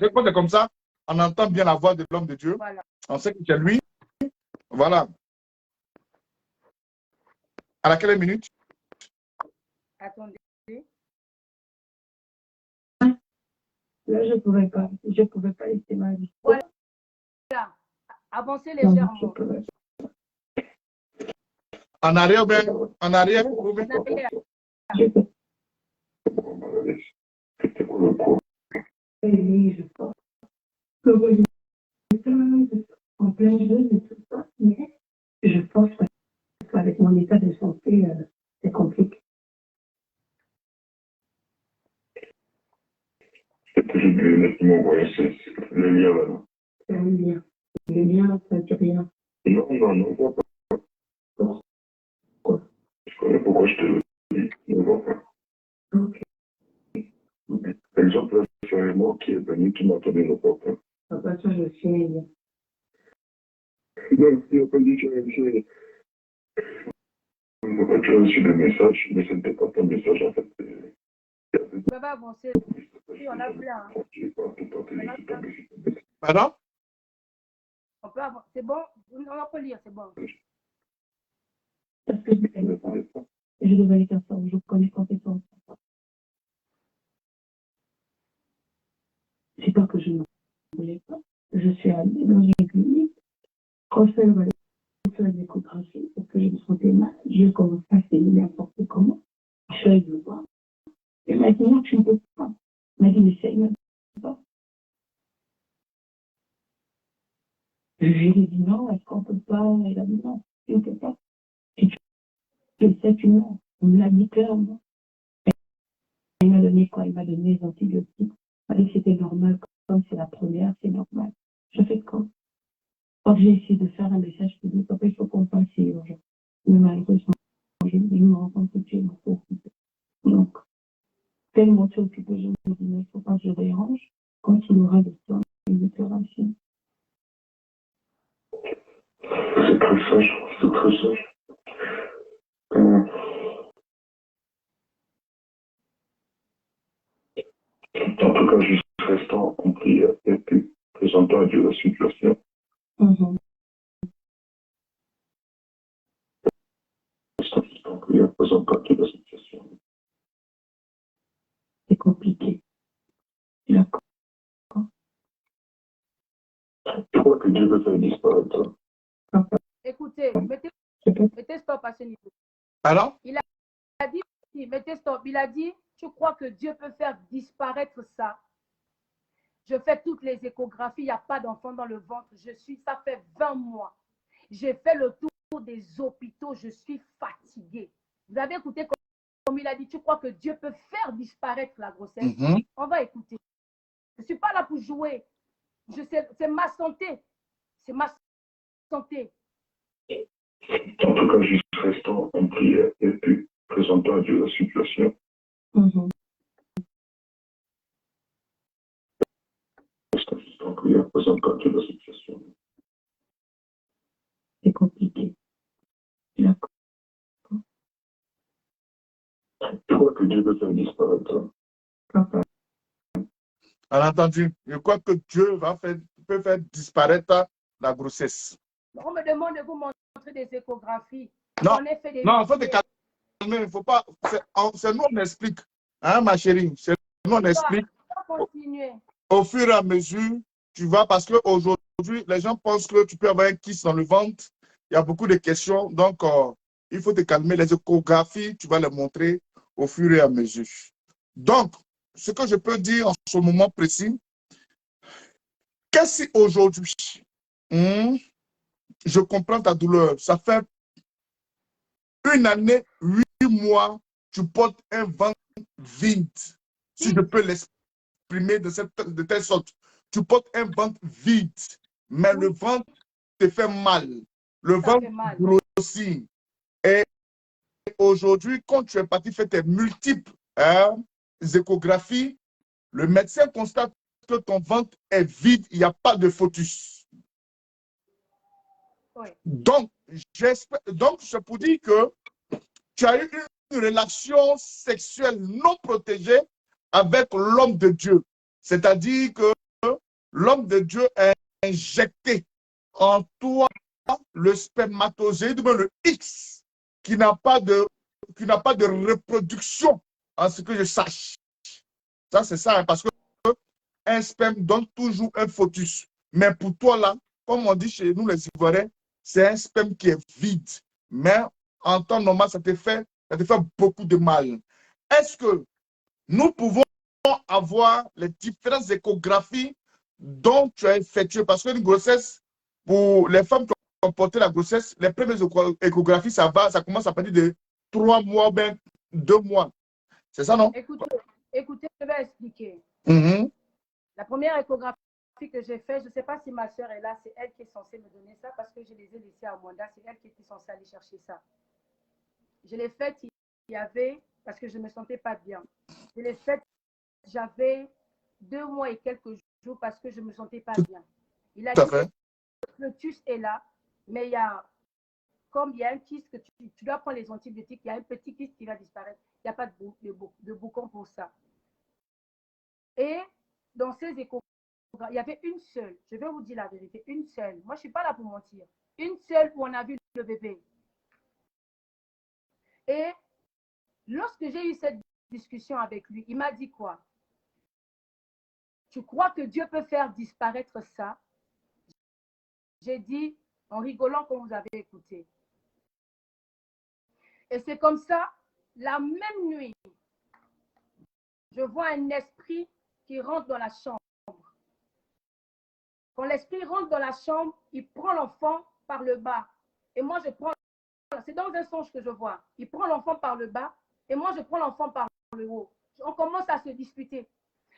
que quand c'est comme ça, on entend bien la voix de l'homme de Dieu. Voilà. On sait que c'est lui. Voilà. À laquelle minute? Attendez. Là, je ne pouvais pas laisser ma vie. Voilà. Avancez légèrement. En arrière ou bien en arrière? Je pense en plein jeu et tout ça, mais je pense qu'avec mon état de santé, c'est compliqué. Ce que je voulais m'envoyer, c'est le lien là. C'est un lien. Le lien, ça ne dit rien. Non, vois pas. Quoi? Je connais pourquoi je te le dis. Ne vois pas. Ok. Par exemple, là, c'est moi qui est venu, qui m'a donné le porte. Papa, ça, je suis un lien. Non, il n'a pas dit que tu as reçu. Tu as reçu des messages, mais ce n'était pas ton message en fait. Ça va avancer. Oui, on a plein. Pardon? On peut avancer. C'est bon? On peut lire, c'est bon. Parce que je devais les faire ça. Je connais quand c'est ça. C'est pas que je ne voulais pas. Je suis allée dans une clinique. Quand je fais une échographie, parce que je me sentais mal, je commence à saigner n'importe comment. Je suis allée le voir. Il m'a dit non, tu ne peux pas. Il m'a dit, mais saigne pas. Je lui ai dit non, est-ce qu'on peut pas? Il a dit non, tu ne peux pas. Si tu le sais, tu meurs. On me l'a dit clairement. Il m'a donné quoi? Il m'a donné les antibiotiques. Il m'a dit que c'était normal, comme c'est la première, c'est normal. Je fais quoi? Quand j'ai essayé de faire un message public, après, il faut qu'on passe, c'est urgent. Mais malheureusement, je me rends compte que tu es trop occupé. Donc, tellement tu es occupé, je me dis, mais il ne faut pas que je dérange. Quand il aura le temps, il me fera signe. C'est très sage, c'est très sage. En tout cas, juste restant en prière et puis présentant à Dieu la situation. Restant juste en prière, présentant à Dieu la situation. C'est compliqué. D'accord. Je crois que Dieu veut faire disparaître. Écoutez, mettez stop à ce niveau. Alors? Il a dit, mettez stop. Il a dit, tu crois que Dieu peut faire disparaître ça? Je fais toutes les échographies, il n'y a pas d'enfant dans le ventre. Ça fait 20 mois. J'ai fait le tour des hôpitaux, je suis fatiguée. Vous avez écouté comme il a dit, tu crois que Dieu peut faire disparaître la grossesse? On va écouter. Je ne suis pas là pour jouer. C'est ma santé. C'est ma santé. En tout cas, juste restant en prière et puis présentant à Dieu la situation. Restant juste en prière, présentant à Dieu la situation. C'est compliqué. D'accord. Je crois que Dieu veut faire disparaître. Papa. On a entendu. Je crois que Dieu peut faire disparaître la grossesse. On me demande de vous montrer des échographies. Non, on a fait des non, il faut te calmer. Il ne faut pas. C'est nous, on explique. Hein, ma chérie? C'est nous, on explique. Continuer. Au fur et à mesure, tu vas, parce qu'aujourd'hui, les gens pensent que tu peux avoir un kyste dans le ventre Il y a beaucoup de questions. Donc, il faut te calmer. Les échographies, tu vas les montrer au fur et à mesure. Donc, ce que je peux dire en ce moment précis, qu'est-ce qu'aujourd'hui, je comprends ta douleur. Ça fait 1 année, 8 mois, tu portes un ventre vide. Si je peux l'exprimer de telle sorte. Tu portes un ventre vide, mais le ventre te fait mal. Le ventre grossit. Et aujourd'hui, quand tu es parti faire tes multiples échographies, le médecin constate que ton ventre est vide, il n'y a pas de fœtus. Oui. Donc, c'est pour dire que tu as eu une relation sexuelle non protégée avec l'homme de Dieu. C'est-à-dire que l'homme de Dieu a injecté en toi le spermatozoïde, le X, qui n'a pas de reproduction, en ce que je sache. Ça, c'est ça, hein, parce que un sperme donne toujours un fœtus. Mais pour toi, là, comme on dit chez nous, les Ivoiriens, c'est un sperme qui est vide. Mais en temps normal, ça te fait beaucoup de mal. Est-ce que nous pouvons avoir les différentes échographies dont tu as effectué? Parce qu'une grossesse, pour les femmes qui ont porté la grossesse, les premières échographies, ça commence à partir de 3 mois, ben 2 mois. C'est ça, non? Écoutez, je vais expliquer. La première échographie que j'ai faite, je ne sais pas si ma soeur est là, c'est elle qui est censée me donner ça parce que je les ai laissés à Mwanda, c'est elle qui était censée aller chercher ça. Je l'ai faite, il y avait, parce que je ne me sentais pas bien. Je l'ai faite, j'avais 2 mois et quelques jours parce que je ne me sentais pas bien. Il a dit que le fœtus est là, mais il y a, comme il y a un kyste que tu dois prendre les antibiotiques, il y a un petit kyste qui va disparaître. Il n'y a pas de boucan pour ça. Et dans ces échographies, il y avait une seule, je vais vous dire la vérité, une seule. Moi, je ne suis pas là pour mentir. Une seule où on a vu le bébé. Et lorsque j'ai eu cette discussion avec lui, il m'a dit quoi? Tu crois que Dieu peut faire disparaître ça? J'ai dit, en rigolant comme vous avez écouté. Et c'est comme ça, la même nuit, je vois un esprit qui rentre dans la chambre. Quand l'esprit rentre dans la chambre, il prend l'enfant par le bas. Et moi, je prends... C'est dans un songe que je vois. Il prend l'enfant par le bas et moi, je prends l'enfant par le haut. On commence à se disputer.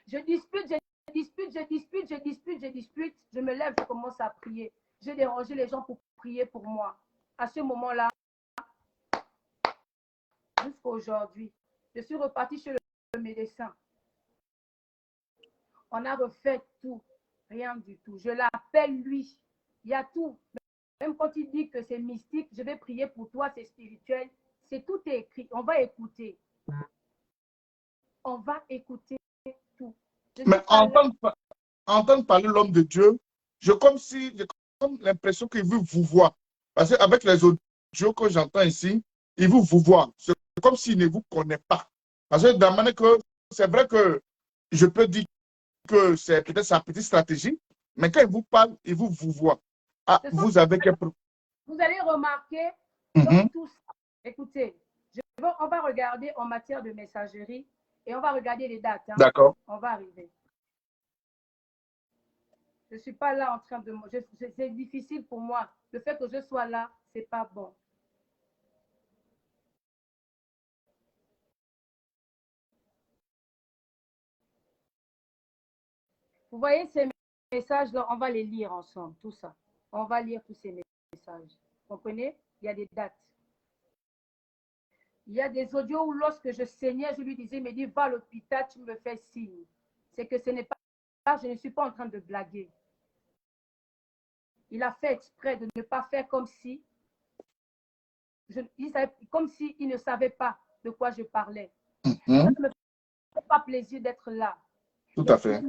Je dispute. Je me lève, je commence à prier. J'ai dérangé les gens pour prier pour moi. À ce moment-là, jusqu'à aujourd'hui, je suis repartie chez le médecin. On a refait tout. Rien du tout. Je l'appelle lui. Il y a tout. Même quand il dit que c'est mystique, je vais prier pour toi, c'est spirituel. C'est tout est écrit. On va écouter. On va écouter tout. Mais entendre parler l'homme de Dieu, j'ai comme l'impression qu'il veut vous voir. Parce qu'avec les audios que j'entends ici, il vous voit. C'est comme s'il ne vous connaît pas. Parce que dans manière que c'est vrai que je peux dire que c'est peut-être sa petite stratégie, mais quand il vous parle, il vous voit. Ah, vous avez quel problème? Vous allez remarquer dans tout ça. Écoutez, on va regarder en matière de messagerie et on va regarder les dates. Hein. D'accord. On va arriver. Je ne suis pas là en train de... C'est difficile pour moi. Le fait que je sois là, ce n'est pas bon. Vous voyez ces messages-là, on va les lire ensemble, tout ça. On va lire tous ces messages. Vous comprenez? Il y a des dates. Il y a des audios où lorsque je saignais, je lui disais, mais dis, va à l'hôpital, tu me fais signe. C'est que ce n'est pas, je ne suis pas en train de blaguer. Il a fait exprès de ne pas faire comme si, comme s'il ne savait pas de quoi je parlais. Ça ne me fait pas plaisir d'être là. Tout à fait.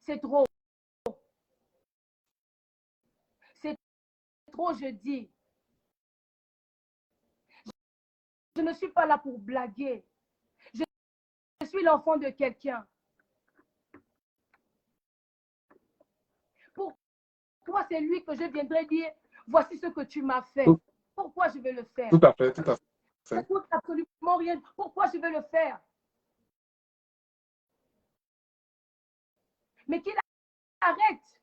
C'est trop. C'est trop, je dis. Je ne suis pas là pour blaguer. Je suis l'enfant de quelqu'un. Pourquoi c'est lui que je viendrais dire, voici ce que tu m'as fait. Tout, Pourquoi je vais le faire? tout à fait, tout à Ça fait. ne coûte absolument rien. Pourquoi je vais le faire? Mais qu'il arrête.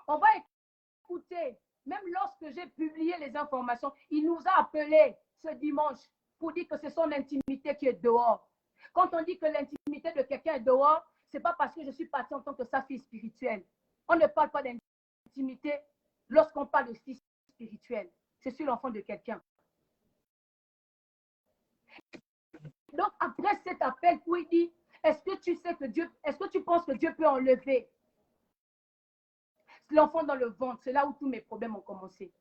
On va écouter. Même lorsque j'ai publié les informations, il nous a appelés ce dimanche pour dire que c'est son intimité qui est dehors. Quand on dit que l'intimité de quelqu'un est dehors, ce n'est pas parce que je suis partie en tant que sa fille spirituelle. On ne parle pas d'intimité lorsqu'on parle de fille spirituelle. Je suis l'enfant de quelqu'un. Donc, après cet appel, où il dit, est-ce que tu sais que Dieu, est-ce que tu penses que Dieu peut enlever l'enfant dans le ventre? C'est là où tous mes problèmes ont commencé.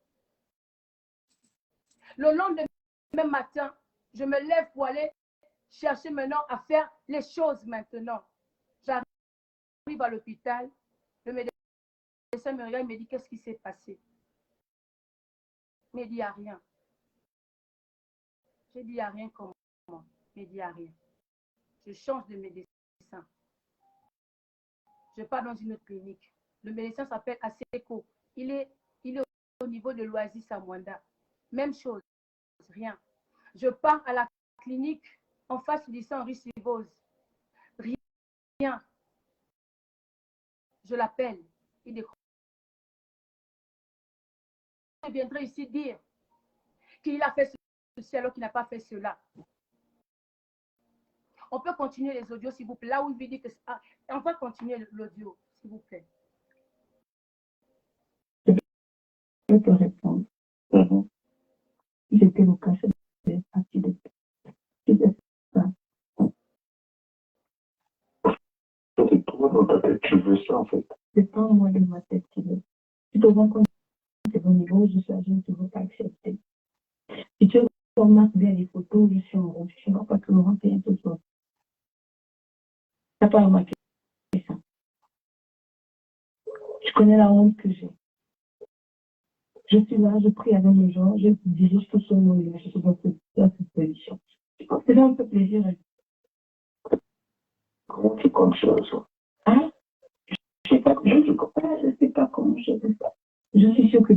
Le lendemain matin, je me lève pour aller chercher maintenant à faire les choses maintenant. J'arrive à l'hôpital, le médecin me regarde et me dit, qu'est-ce qui s'est passé? Il me dit, il n'y a rien. J'ai dit, il n'y a rien comment? Il me dit, il n'y a rien. Je change de médecin. Je pars dans une autre clinique. Le médecin s'appelle Aseko. Il est au niveau de l'Oasis à Mwanda. Même chose, rien. Je pars à la clinique en face du lycée Henri Sivose. Rien. Je l'appelle. Il décroche. Il viendrait ici dire qu'il a fait ceci alors qu'il n'a pas fait cela. On peut continuer les audios, s'il vous plaît. Là où il dit que... Ah, on va continuer l'audio, s'il vous plaît. Je peux te répondre. J'étais au cachet de partie de ça. Donc, toi, dans ta tête, tu veux ça, en fait. C'est pas moi de ma tête qui veut. Tu te rends compte que au niveau, je suis âgée, tu ne veux pas accepter. Si tu remarques bien les photos, je suis en rouge. Je ne vois pas que Laurent fait un peu ça. Tu n'as pas remarqué ça. Je connais la honte que j'ai. Je suis là, je prie avec les gens, je dirige tout sur mon image, je suis dans cette position. Je pense que c'est un peu plaisir. Comment tu comptes ça? Hein? Je ne sais pas comment je fais ça. Je suis sûre que...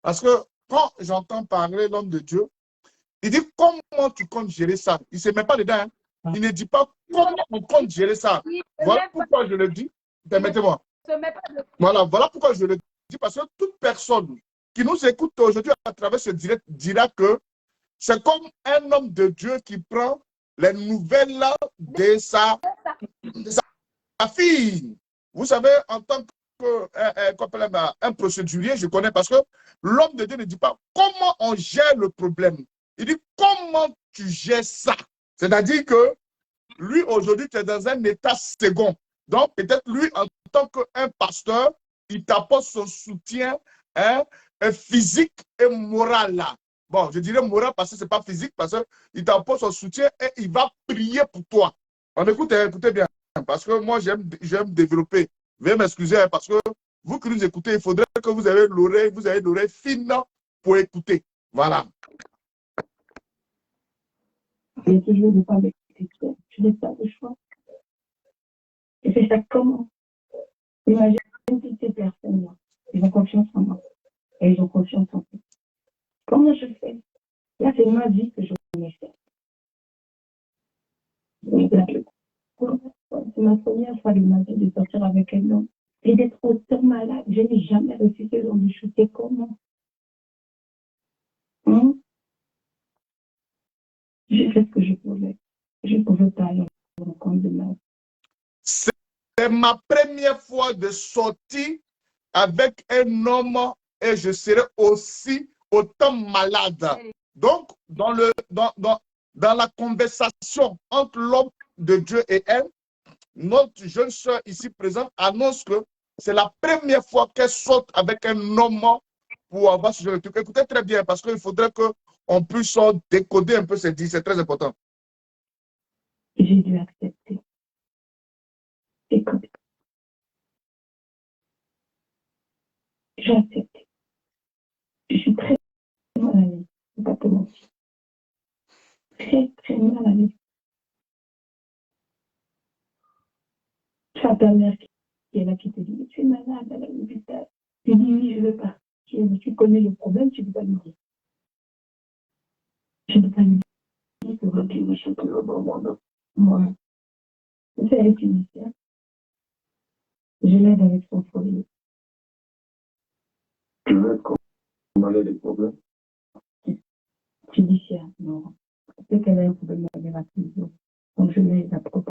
Parce que quand j'entends parler l'homme de Dieu, il dit comment tu comptes gérer ça. Il ne se met pas dedans. Hein. Il ne dit pas comment on compte gérer ça. Voilà pourquoi je le dis. Permettez-moi. Voilà pourquoi je le dis. Parce que toute personne qui nous écoute aujourd'hui à travers ce direct dira que c'est comme un homme de Dieu qui prend les nouvelles de sa fille. Vous savez, en tant qu'un procédurier, je connais parce que l'homme de Dieu ne dit pas comment on gère le problème. Il dit comment tu gères ça. C'est-à-dire que lui, aujourd'hui, tu es dans un état second. Donc, peut-être lui, en tant qu'un pasteur, il t'apporte son soutien physique et moral. Là. Bon, je dirais moral parce que ce n'est pas physique, parce qu'il t'apporte son soutien et il va prier pour toi. On écoute, écoutez bien, parce que moi, j'aime développer. Veuillez m'excuser, parce que vous qui nous écoutez, il faudrait que vous ayez l'oreille fine pour écouter. Voilà. Et toujours de pas avec toi. Tu n'as pas le choix. Et c'est ça comment? Imagine toutes ces personnes-là. Ils ont confiance en moi. Et ils ont confiance en moi. Comment je fais? Là, c'est ma vie que je vais faire. C'est ma première fois de ma vie de sortir avec un homme. Et d'être autant malade. Je n'ai jamais reçu ce genre de choses. C'est comment? J'ai fait ce que je pouvais. Je ne pouvais pas aller au rencontre de ma vie. C'est ma première fois de sortir avec un homme et je serai aussi autant malade. Donc, dans la conversation entre l'homme de Dieu et elle, notre jeune soeur ici présente annonce que c'est la première fois qu'elle saute avec un homme pour avoir ce genre de truc. Écoutez très bien, parce qu'il faudrait qu'on puisse décoder un peu ces dits, c'est très important. J'ai dû accepter. C'est comme ça. J'ai accepté. Je suis très mal à l'aise. C'est pas comment. Très, très mal à l'aise. Tu as ta mère qui est là, qui te dit, tu es malade à l'hôpital. Tu dis, oui, je veux partir, mais tu connais le problème, tu ne peux pas lui dire. Je ne peux pas lui dire que votre monsieur qui va vraiment. Moi, c'est avec Tunisia. Je l'aide avec son foyer. Tu veux qu'on a des problèmes? Tunisia, non. C'est qu'elle a un problème avec la prison. Donc je l'aide à propos.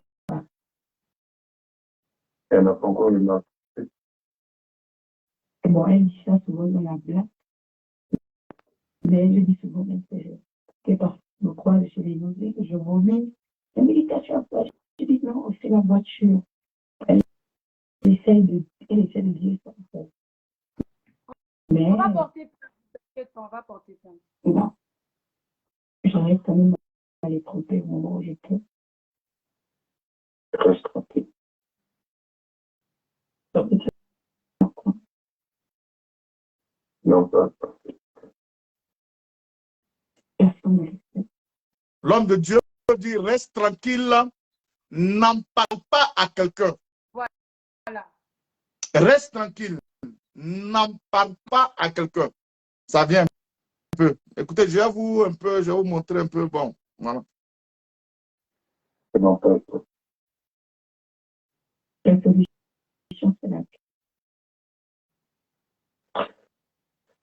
Elle n'a pas encore le mal. Bon, elle dit ça souvent dans la blague. Mais je dis souvent, que parce que je crois chez les nausées, que je vomis. La médication, je dis non, c'est la voiture. Elle essaie de dire ça. En fait. Mais, on va porter plainte. On va porter plainte. Non. J'arrive quand même à les tromper au moment où j'étais. Reste tranquille. Non, pas. Personne ne le sait. L'homme de Dieu dit, reste tranquille, n'en parle pas à quelqu'un. Voilà. Reste tranquille, n'en parle pas à quelqu'un. Ça vient un peu. Écoutez, je vais vous montrer un peu. Bon, voilà. Non, pas. La solution, c'est la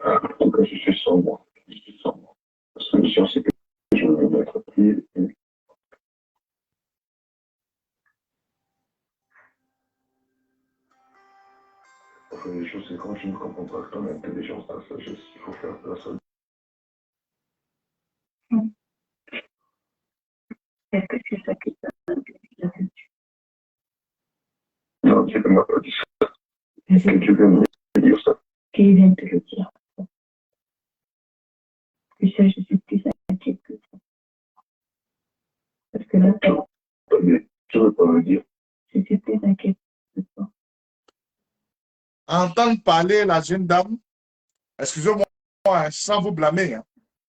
En tout cas, je suis sans moi. Je suis sans moi. La solution, c'est que je vais me mettre pied et enfin, les choses, c'est quand je ne comprends pas ton intelligence, ta sagesse, il faut faire place à. Est-ce que c'est ça qui t'a Non, Dieu ne m'a pas dit ça. Est-ce que Dieu veut me dire ça? Qui vient te le dire? Tu sais, je suis plus inquiète que ça. Parce que là, Tu ne veux pas me dire? je suis plus inquiète que ça. Entendre parler la jeune dame, excusez-moi, hein, sans vous blâmer, hein,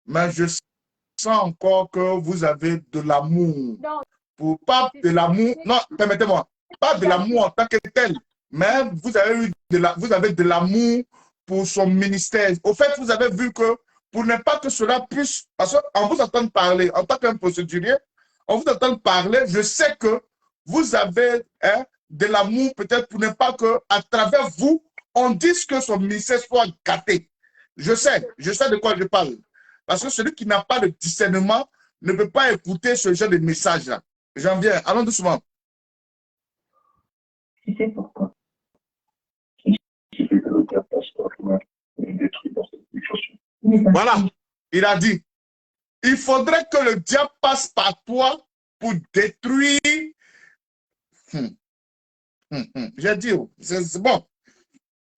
mais je sens encore que vous avez de l'amour. Non, Pas de l'amour, non, permettez-moi, pas de l'amour en tant que tel, mais vous avez de l'amour pour son ministère. Au fait, vous avez vu que pour ne pas que cela puisse, parce qu'on vous entend parler, en tant qu'un procédurier, on vous entend parler, je sais que vous avez de l'amour peut-être pour ne pas que à travers vous, on dise que son ministère soit gâté. Je sais de quoi je parle. Parce que celui qui n'a pas de discernement ne peut pas écouter ce genre de message-là. J'en viens, allons doucement. Tu sais pourquoi? Voilà, il a dit, il faudrait que le diable passe par toi pour détruire. J'ai dit, c'est bon.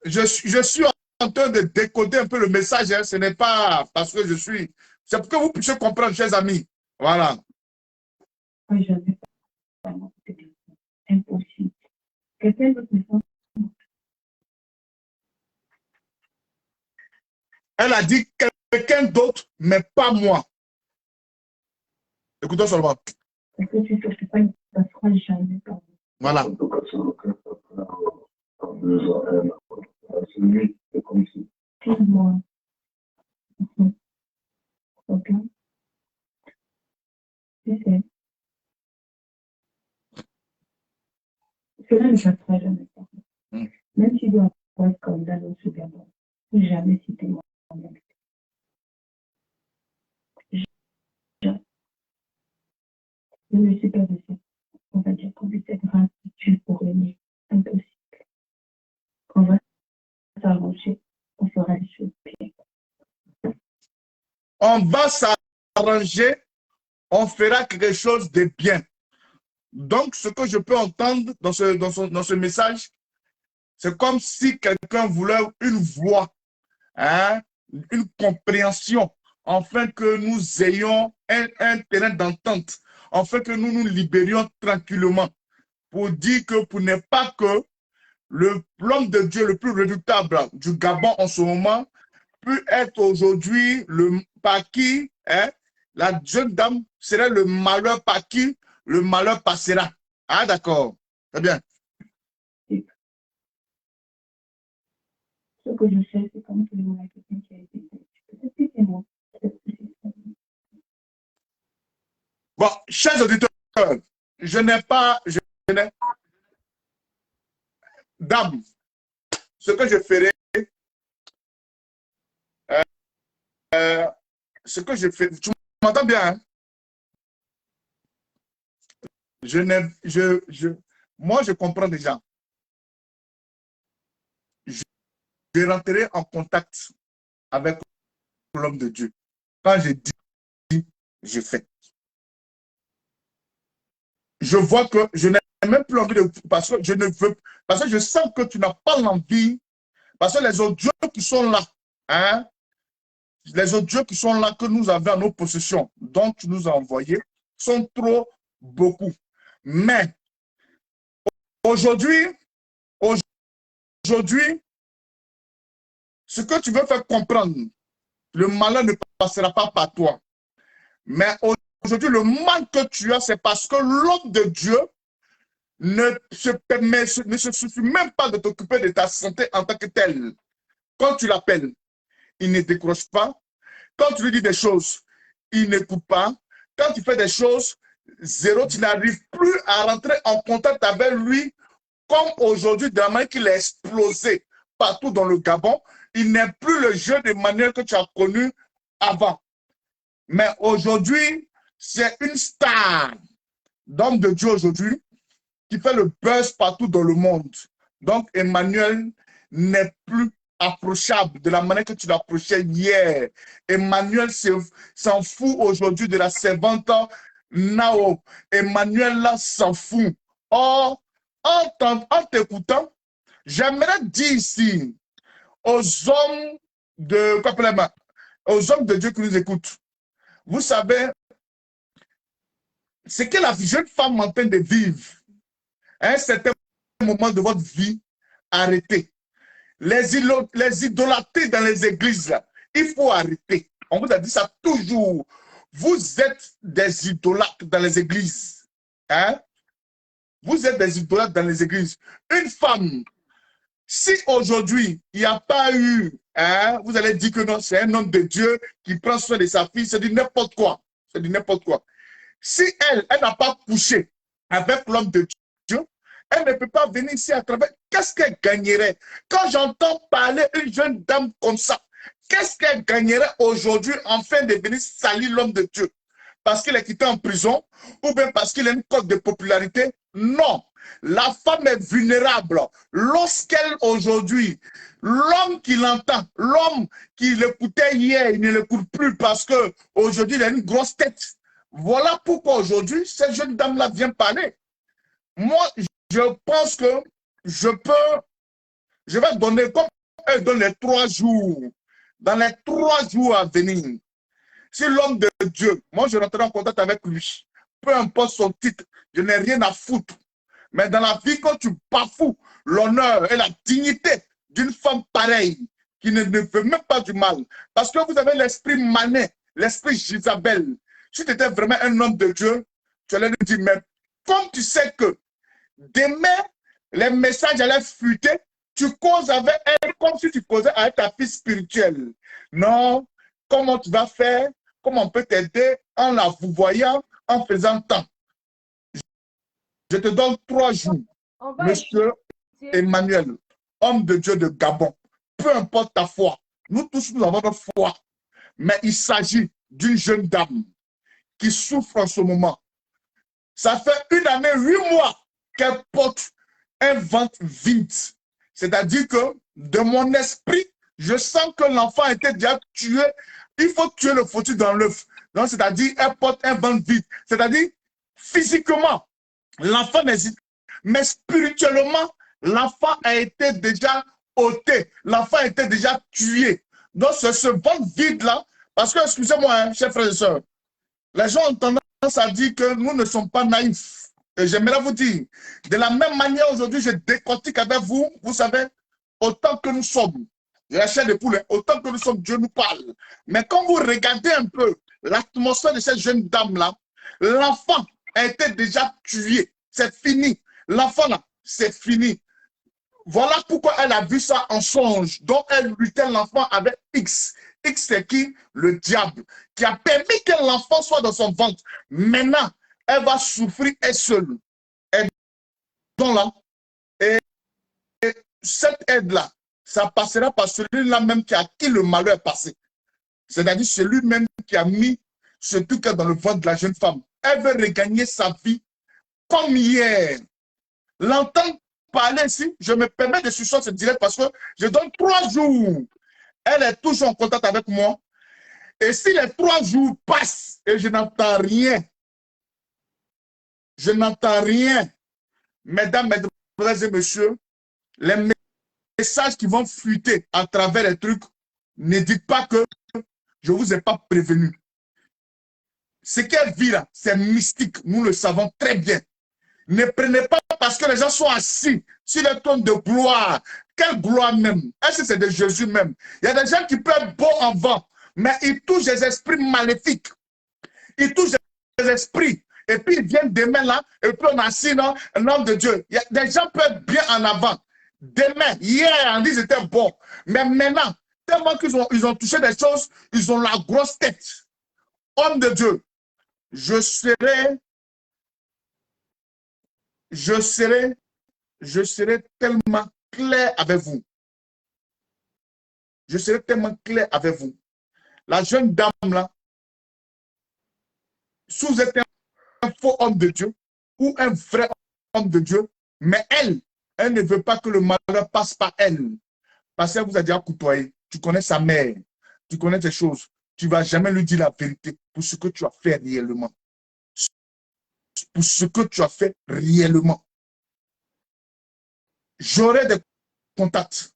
Je suis en train de décoder un peu le message, hein. Ce n'est pas parce que je suis... C'est pour que vous puissiez comprendre, chers amis. Voilà. Oui, je n'ai pas. Impossible. Quelqu'un d'autre me sent. Elle a dit quelqu'un d'autre, mais pas moi. Écoutons seulement. Parce que tu sais pas, il ne passera jamais par vous. Voilà. C'est lui, c'est comme si. C'est moi. Ok? Tu sais. Cela ne passera jamais par vous. Même s'il doit avoir un scandale au Soudan, jamais citer moi-même. Je ne suis pas de ça. On va dire qu'on essaie de gratitude pour aimer. Impossible. On va s'arranger. On fera les choses bien. On va s'arranger, on fera quelque chose de bien. Donc, ce que je peux entendre dans ce message, c'est comme si quelqu'un voulait une voix, hein, une compréhension, afin que nous ayons un terrain d'entente, afin que nous nous libérions tranquillement, pour dire que pour ne pas que l'homme de Dieu le plus redoutable du Gabon en ce moment peut être aujourd'hui par qui, hein, la jeune dame serait le malheur par qui le malheur passera. Ah, d'accord. Très bien. Ce que je sais, c'est comme tout le monde a quelqu'un qui a été fait. Peut-être que c'est moi. Peut-être que c'est ça. Bon, chers auditeurs, je n'ai pas, dame, ce que je ferai, ce que je fais, tu m'entends bien, hein? Moi, je comprends déjà. Je rentrerai en contact avec l'homme de Dieu. Quand je dis, je fais. Je vois que je n'ai même plus envie de... Parce que je ne veux... Parce que je sens que tu n'as pas l'envie. Parce que les autres dieux qui sont là, hein, les autres dieux qui sont là, que nous avons en nos possessions, dont tu nous as envoyés, sont trop beaucoup. Mais aujourd'hui, ce que tu veux faire comprendre, le malheur ne passera pas par toi. Mais aujourd'hui, le mal que tu as, c'est parce que l'homme de Dieu ne se suffit même pas de t'occuper de ta santé en tant que tel. Quand tu l'appelles, il ne décroche pas. Quand tu lui dis des choses, il n'écoute pas. Quand tu fais des choses, zéro, tu n'arrives plus à rentrer en contact avec lui comme aujourd'hui, de la manière qu'il a explosé partout dans le Gabon. Il n'est plus le jeu de manière que tu as connu avant. Mais aujourd'hui, c'est une star d'homme de Dieu aujourd'hui qui fait le buzz partout dans le monde. Donc, Emmanuel n'est plus approchable de la manière que tu l'approchais hier. Emmanuel s'en fout aujourd'hui de la servante Nao. Emmanuel là s'en fout. Or, en t'écoutant, j'aimerais dire ici aux hommes aux hommes de Dieu qui nous écoutent, vous savez, ce que la jeune femme est en train de vivre, à un certain moment de votre vie, arrêtez. Les idolâtries dans les églises, là, il faut arrêter. On vous a dit ça toujours. Vous êtes des idolâtres dans les églises. Hein? Vous êtes des idolâtres dans les églises. Une femme, si aujourd'hui, il n'y a pas eu, hein, vous allez dire que non, c'est un homme de Dieu qui prend soin de sa fille, c'est du n'importe quoi. C'est du n'importe quoi. Si elle n'a pas couché avec l'homme de Dieu, elle ne peut pas venir ici à travers. Qu'est-ce qu'elle gagnerait? Quand j'entends parler une jeune dame comme ça, qu'est-ce qu'elle gagnerait aujourd'hui enfin de venir salir l'homme de Dieu? Parce qu'il est quitté en prison ou bien parce qu'il a une cote de popularité? Non. La femme est vulnérable. Lorsqu'elle aujourd'hui, l'homme qui l'entend, l'homme qui l'écoutait hier, il ne l'écoute plus parce qu'aujourd'hui il a une grosse tête. Voilà pourquoi aujourd'hui, cette jeune dame-là vient parler. Moi, je pense que je vais donner, comme elle donne les 3 jours, dans les 3 jours à venir, si l'homme de Dieu, moi je rentrerai en contact avec lui, peu importe son titre, je n'ai rien à foutre. Mais dans la vie, quand tu bafoues l'honneur et la dignité d'une femme pareille, qui ne veut même pas du mal, parce que vous avez l'esprit Manet, l'esprit Jezabel. Si tu étais vraiment un homme de Dieu, tu allais lui dire, mais comme tu sais que demain, les messages allaient fuiter, tu causes avec elle comme si tu causais avec ta fille spirituelle. Non, comment tu vas faire? Comment on peut t'aider en la vous voyant, en faisant tant? Je te donne 3 jours, monsieur Emmanuel, homme de Dieu de Gabon. Peu importe ta foi, nous tous nous avons notre foi. Mais il s'agit d'une jeune dame qui souffre en ce moment. Ça fait 1 année, 8 mois qu'elle porte un ventre vide. C'est-à-dire que de mon esprit, je sens que l'enfant a été déjà tué. Il faut tuer le fœtus dans l'œuf. Donc, c'est-à-dire qu'elle porte un ventre vide. C'est-à-dire, physiquement, l'enfant n'hésite. Mais spirituellement, l'enfant a été déjà ôté. L'enfant a été déjà tué. Donc, c'est ce ventre vide-là. Parce que, excusez-moi, hein, chers frères et sœurs, les gens ont tendance à dire que nous ne sommes pas naïfs. Et j'aimerais vous dire, de la même manière aujourd'hui, je décortique avec vous, vous savez, autant que nous sommes, la chair de poule, autant que nous sommes, Dieu nous parle. Mais quand vous regardez un peu l'atmosphère de cette jeune dame-là, l'enfant a été déjà tué. C'est fini. L'enfant là, c'est fini. Voilà pourquoi elle a vu ça en songe. Donc, elle luttait l'enfant avec X. X, c'est qui? Le diable, qui a permis que l'enfant soit dans son ventre. Maintenant, elle va souffrir elle seule. Et donc là, et cette aide-là, ça passera par celui-là même qui a qui le malheur est passé. C'est-à-dire celui-même qui a mis ce truc dans le ventre de la jeune femme. Elle veut regagner sa vie comme hier. L'entendre parler ici, je me permets de suivre ce direct parce que je donne 3 jours. Elle est toujours en contact avec moi. Et si les 3 jours passent et je n'entends rien, mesdames, mesdemoiselles et messieurs, les messages qui vont fuiter à travers les trucs, ne dites pas que je ne vous ai pas prévenu. Ce qu'elle vit là, c'est mystique, nous le savons très bien. Ne prenez pas parce que les gens sont assis sur le trône de gloire. Quelle gloire même? Est-ce que c'est de Jésus même? Il y a des gens qui peuvent être bons en vent, mais ils touchent des esprits maléfiques. Ils touchent des esprits. Et puis ils viennent demain là, et puis on a assis là, un homme de Dieu. Il y a des gens peuvent être bien en avant. Demain, hier, ils étaient bons. Mais maintenant, tellement qu'ils ont touché des choses, ils ont la grosse tête. Homme de Dieu, je serai tellement clair avec vous. Je serai tellement clair avec vous. La jeune dame là, si vous êtes un faux homme de Dieu ou un vrai homme de Dieu, mais elle ne veut pas que le malheur passe par elle. Parce qu'elle vous a déjà côtoyé. Tu connais sa mère, tu connais ces choses. Tu ne vas jamais lui dire la vérité pour ce que tu as fait réellement. Pour ce que tu as fait réellement. J'aurai des contacts.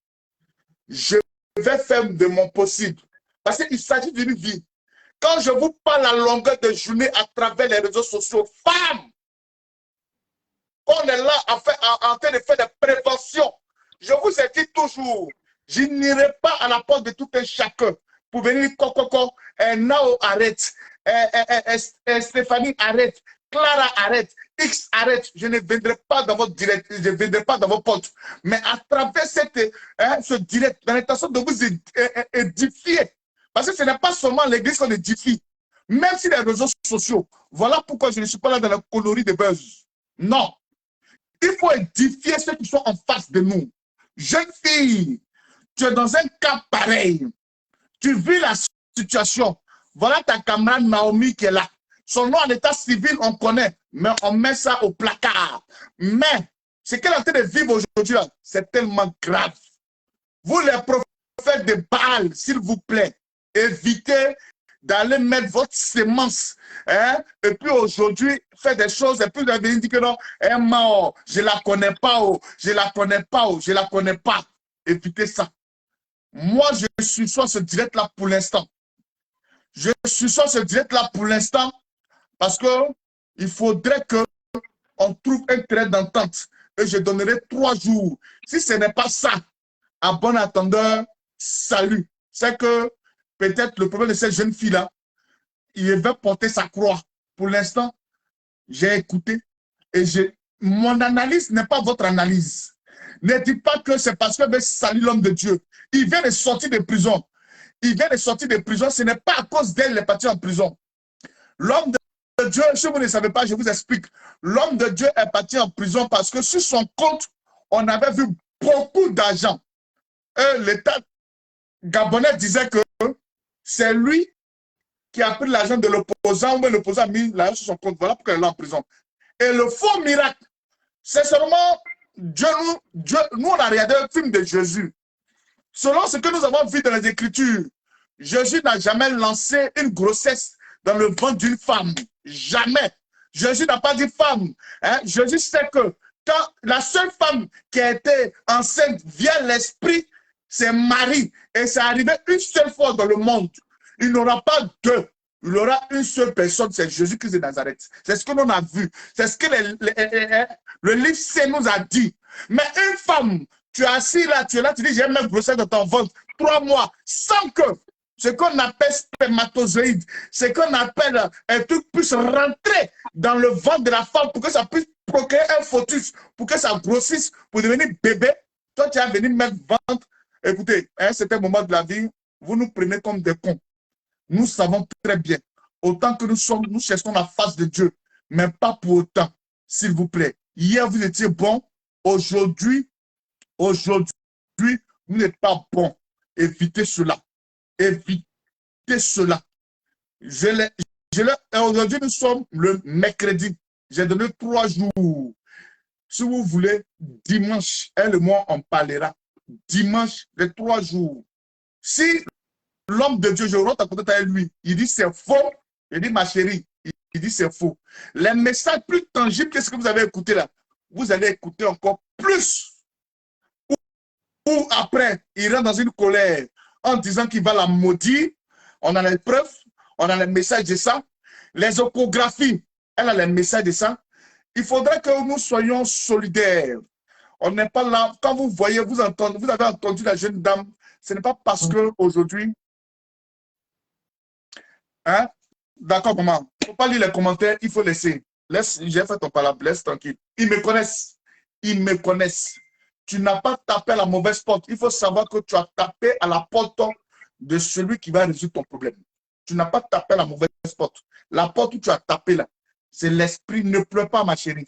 Je vais faire de mon possible. Parce qu'il s'agit d'une vie. Quand je vous parle à longueur de journée à travers les réseaux sociaux, femmes, on est là en train de faire des préventions. Je vous ai dit toujours, je n'irai pas à la porte de tout un chacun pour venir coco, Nao arrête, Stéphanie arrête, Clara arrête, X arrête. Je ne viendrai pas dans votre direct, je ne viendrai pas dans vos portes. Mais à travers ce direct, dans l'intention de vous édifier, parce que ce n'est pas seulement l'église qu'on édifie, même si les réseaux sociaux. Voilà pourquoi je ne suis pas là dans la colonie de buzz. Non. Il faut édifier ceux qui sont en face de nous. Jeune fille, tu es dans un cas pareil. Tu vis la situation. Voilà ta camarade Naomi qui est là. Son nom en état civil, on connaît, mais on met ça au placard. Mais ce qu'elle est en train de vivre aujourd'hui, c'est tellement grave. Vous, les prophètes de Baal, s'il vous plaît, évitez d'aller mettre votre sémence. Hein? Et puis aujourd'hui, faire des choses, et puis vous avez dit que non, elle est mort, je ne la connais pas, oh, je ne la connais pas, oh, je ne la connais pas. Évitez ça. Moi, je suis sur ce direct-là pour l'instant. Je suis sur ce direct-là pour l'instant parce qu'il faudrait qu'on trouve un trait d'entente. Et je donnerai 3 jours. Si ce n'est pas ça, à bon attendeur, salut. C'est que peut-être le problème de cette jeune fille-là, il va porter sa croix. Pour l'instant, j'ai écouté et mon analyse n'est pas votre analyse. Ne dites pas que c'est parce que veut saluer l'homme de Dieu. Il vient de sortir de prison. Il vient de sortir de prison. Ce n'est pas à cause d'elle qu'il est parti en prison. L'homme de Dieu, si vous ne savez pas, je vous explique. L'homme de Dieu est parti en prison parce que sur son compte, on avait vu beaucoup d'argent. L'État gabonais disait que c'est lui qui a pris l'argent de l'opposant, mais l'opposant a mis l'argent sur son compte. Voilà pourquoi il est là en prison. Et le faux miracle, c'est seulement Dieu, nous on a regardé un film de Jésus. Selon ce que nous avons vu dans les Écritures, Jésus n'a jamais lancé une grossesse dans le ventre d'une femme. Jamais. Jésus n'a pas dit femme. Hein? Jésus sait que quand la seule femme qui a été enceinte via l'esprit, c'est Marie. Et c'est arrivé une seule fois dans le monde. Il n'aura pas deux. Il aura une seule personne, c'est Jésus-Christ de Nazareth. C'est ce que l'on a vu. C'est ce que le livre C nous a dit. Mais une femme, tu es assis là, tu es là, tu dis, j'ai même grossesse dans ton ventre, 3 mois, sans que ce qu'on appelle spermatozoïde, ce qu'on appelle un truc puisse rentrer dans le ventre de la femme pour que ça puisse procréer un fœtus, pour que ça grossisse, pour devenir bébé. Toi, tu as venu mettre vente. Écoutez, à un certain moment de la vie, vous nous prenez comme des cons. Nous savons très bien. Autant que nous cherchons la face de Dieu, mais pas pour autant, s'il vous plaît. Hier, vous étiez bon. Aujourd'hui, vous n'êtes pas bon. Évitez cela. Évitez cela. Aujourd'hui, nous sommes le mercredi. J'ai donné 3 jours. Si vous voulez, dimanche, elle et moi, on parlera. Dimanche, les 3 jours. Si l'homme de Dieu, je rentre en contact avec lui, il dit c'est faux, il dit ma chérie, il dit c'est faux. Les messages plus tangibles que ce que vous avez écouté là, vous allez écouter encore plus. Ou après, il rentre dans une colère en disant qu'il va la maudire. On a les preuves, on a les messages de ça. Les échographies, elle a les messages de ça. Il faudrait que nous soyons solidaires. On n'est pas là. Quand vous voyez, vous avez entendu la jeune dame, ce n'est pas parce qu'aujourd'hui, hein, d'accord, maman, il ne faut pas lire les commentaires, il faut laisser. J'ai fait ton palabre, laisse tranquille. Ils me connaissent. Ils me connaissent. Tu n'as pas tapé à la mauvaise porte. Il faut savoir que tu as tapé à la porte de celui qui va résoudre ton problème. Tu n'as pas tapé à la mauvaise porte. La porte où tu as tapé là, c'est l'esprit. Ne pleure pas, ma chérie.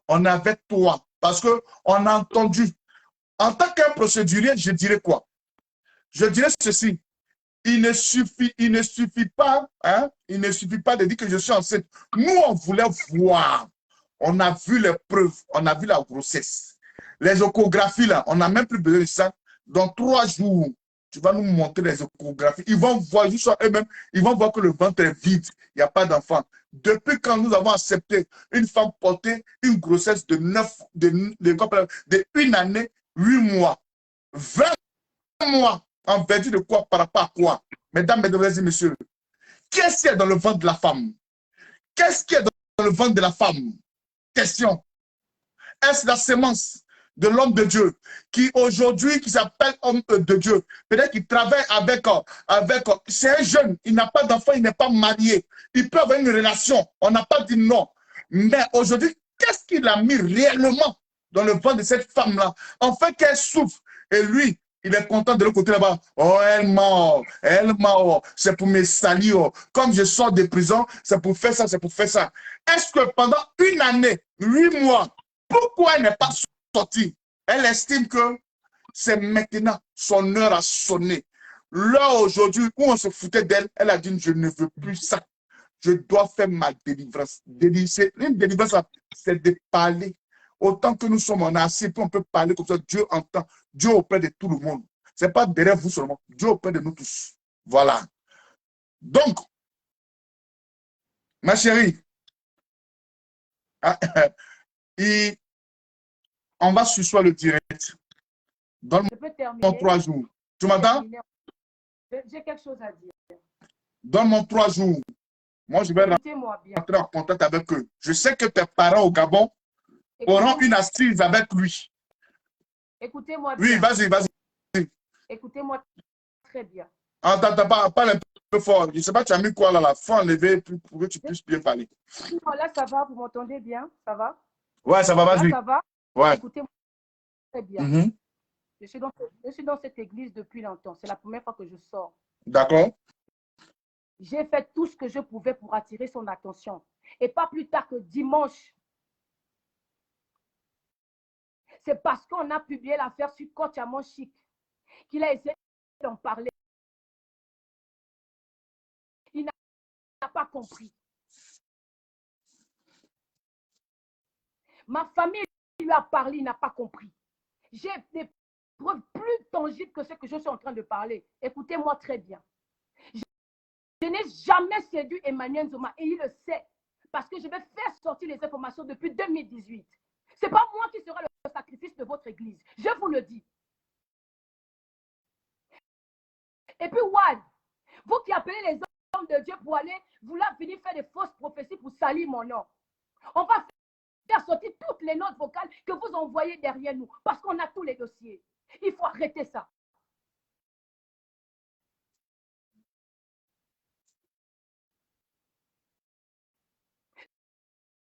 On est avec toi. Parce qu'on a entendu. En tant qu'un procédurier, je dirais quoi? Je dirais ceci. Il ne suffit pas, hein, il ne suffit pas de dire que je suis enceinte. Nous, on voulait voir. On a vu les preuves, on a vu la grossesse. Les échographies, là, on n'a même plus besoin de ça. Dans 3 jours, tu vas nous montrer les échographies. Ils vont voir juste eux-mêmes, ils vont voir que le ventre est vide, il n'y a pas d'enfant. Depuis quand nous avons accepté une femme porter une grossesse de 1 année, 8 mois, 20 mois, en vertu de quoi, par rapport à quoi? Mesdames, mesdemoiselles et messieurs, qu'est-ce qu'il y a dans le ventre de la femme? Qu'est-ce qu'il y a dans le ventre de la femme? Question. Est-ce la sémence de l'homme de Dieu qui aujourd'hui, qui s'appelle homme de Dieu, peut-être qu'il travaille c'est un jeune, il n'a pas d'enfant, il n'est pas marié, il peut avoir une relation, on n'a pas dit non. Mais aujourd'hui, qu'est-ce qu'il a mis réellement dans le ventre de cette femme-là, afin qu'elle souffre? Et lui, il est content de l'autre côté là-bas. Oh, elle mort, c'est pour me salir. Comme je sors de prison, c'est pour faire ça, c'est pour faire ça. Est-ce que pendant 1 année, 8 mois, pourquoi elle n'est pas sortie? Elle estime que c'est maintenant, son heure a sonné. Là, aujourd'hui, où on se foutait d'elle, elle a dit, je ne veux plus ça. Je dois faire ma délivrance. Une délivrance, c'est de parler. Autant que nous sommes en assis, on peut parler comme ça. Dieu entend. Dieu auprès de tout le monde. Ce n'est pas derrière vous seulement. Dieu auprès de nous tous. Voilà. Donc, ma chérie, on va suivre le direct. Donne-moi 3 jours. Tu m'entends? J'ai quelque chose à dire. Donne-moi 3 jours. Moi, je vais rentrer en contact avec eux. Je sais que tes parents au Gabon auront une assise avec lui. Écoutez-moi bien. Oui, vas-y. Écoutez-moi très bien. Parle un peu fort. Je ne sais pas, tu as mis quoi là, la fin enlevée pour que tu puisses bien parler. Là, ça va, vous m'entendez bien? Ça va? Ouais, ça va, vas-y. Ça va? Ouais. Écoutez-moi très bien. Je suis dans cette église depuis longtemps. C'est la première fois que je sors. D'accord. J'ai fait tout ce que je pouvais pour attirer son attention. Et pas plus tard que dimanche. C'est parce qu'on a publié l'affaire sur Kotiamon Chic qu'il a essayé d'en parler. Il n'a pas compris. Ma famille lui a parlé, il n'a pas compris. J'ai des preuves plus tangibles que ce que je suis en train de parler. Écoutez-moi très bien. Je n'ai jamais séduit Emmanuel Nzoma et il le sait. Parce que je vais faire sortir les informations depuis 2018. Ce n'est pas moi qui serai le sacrifice de votre église. Je vous le dis. Et puis, Wad, vous qui appelez les hommes de Dieu pour aller vouloir venir faire des fausses prophéties pour salir mon nom. On va faire sortir toutes les notes vocales que vous envoyez derrière nous parce qu'on a tous les dossiers. Il faut arrêter ça.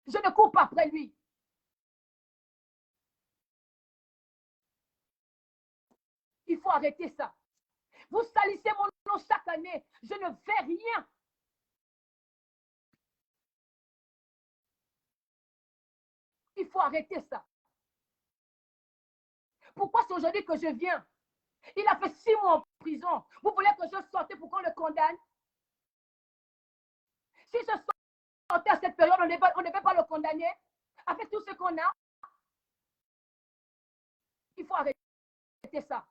Je ne cours pas après lui. Il faut arrêter ça. Vous salissez mon nom chaque année. Je ne fais rien. Il faut arrêter ça. Pourquoi c'est aujourd'hui que je viens? Il a fait 6 mois en prison. Vous voulez que je sorte pour qu'on le condamne? Si je sortais à cette période, on ne devait pas le condamner. Avec tout ce qu'on a, il faut arrêter ça.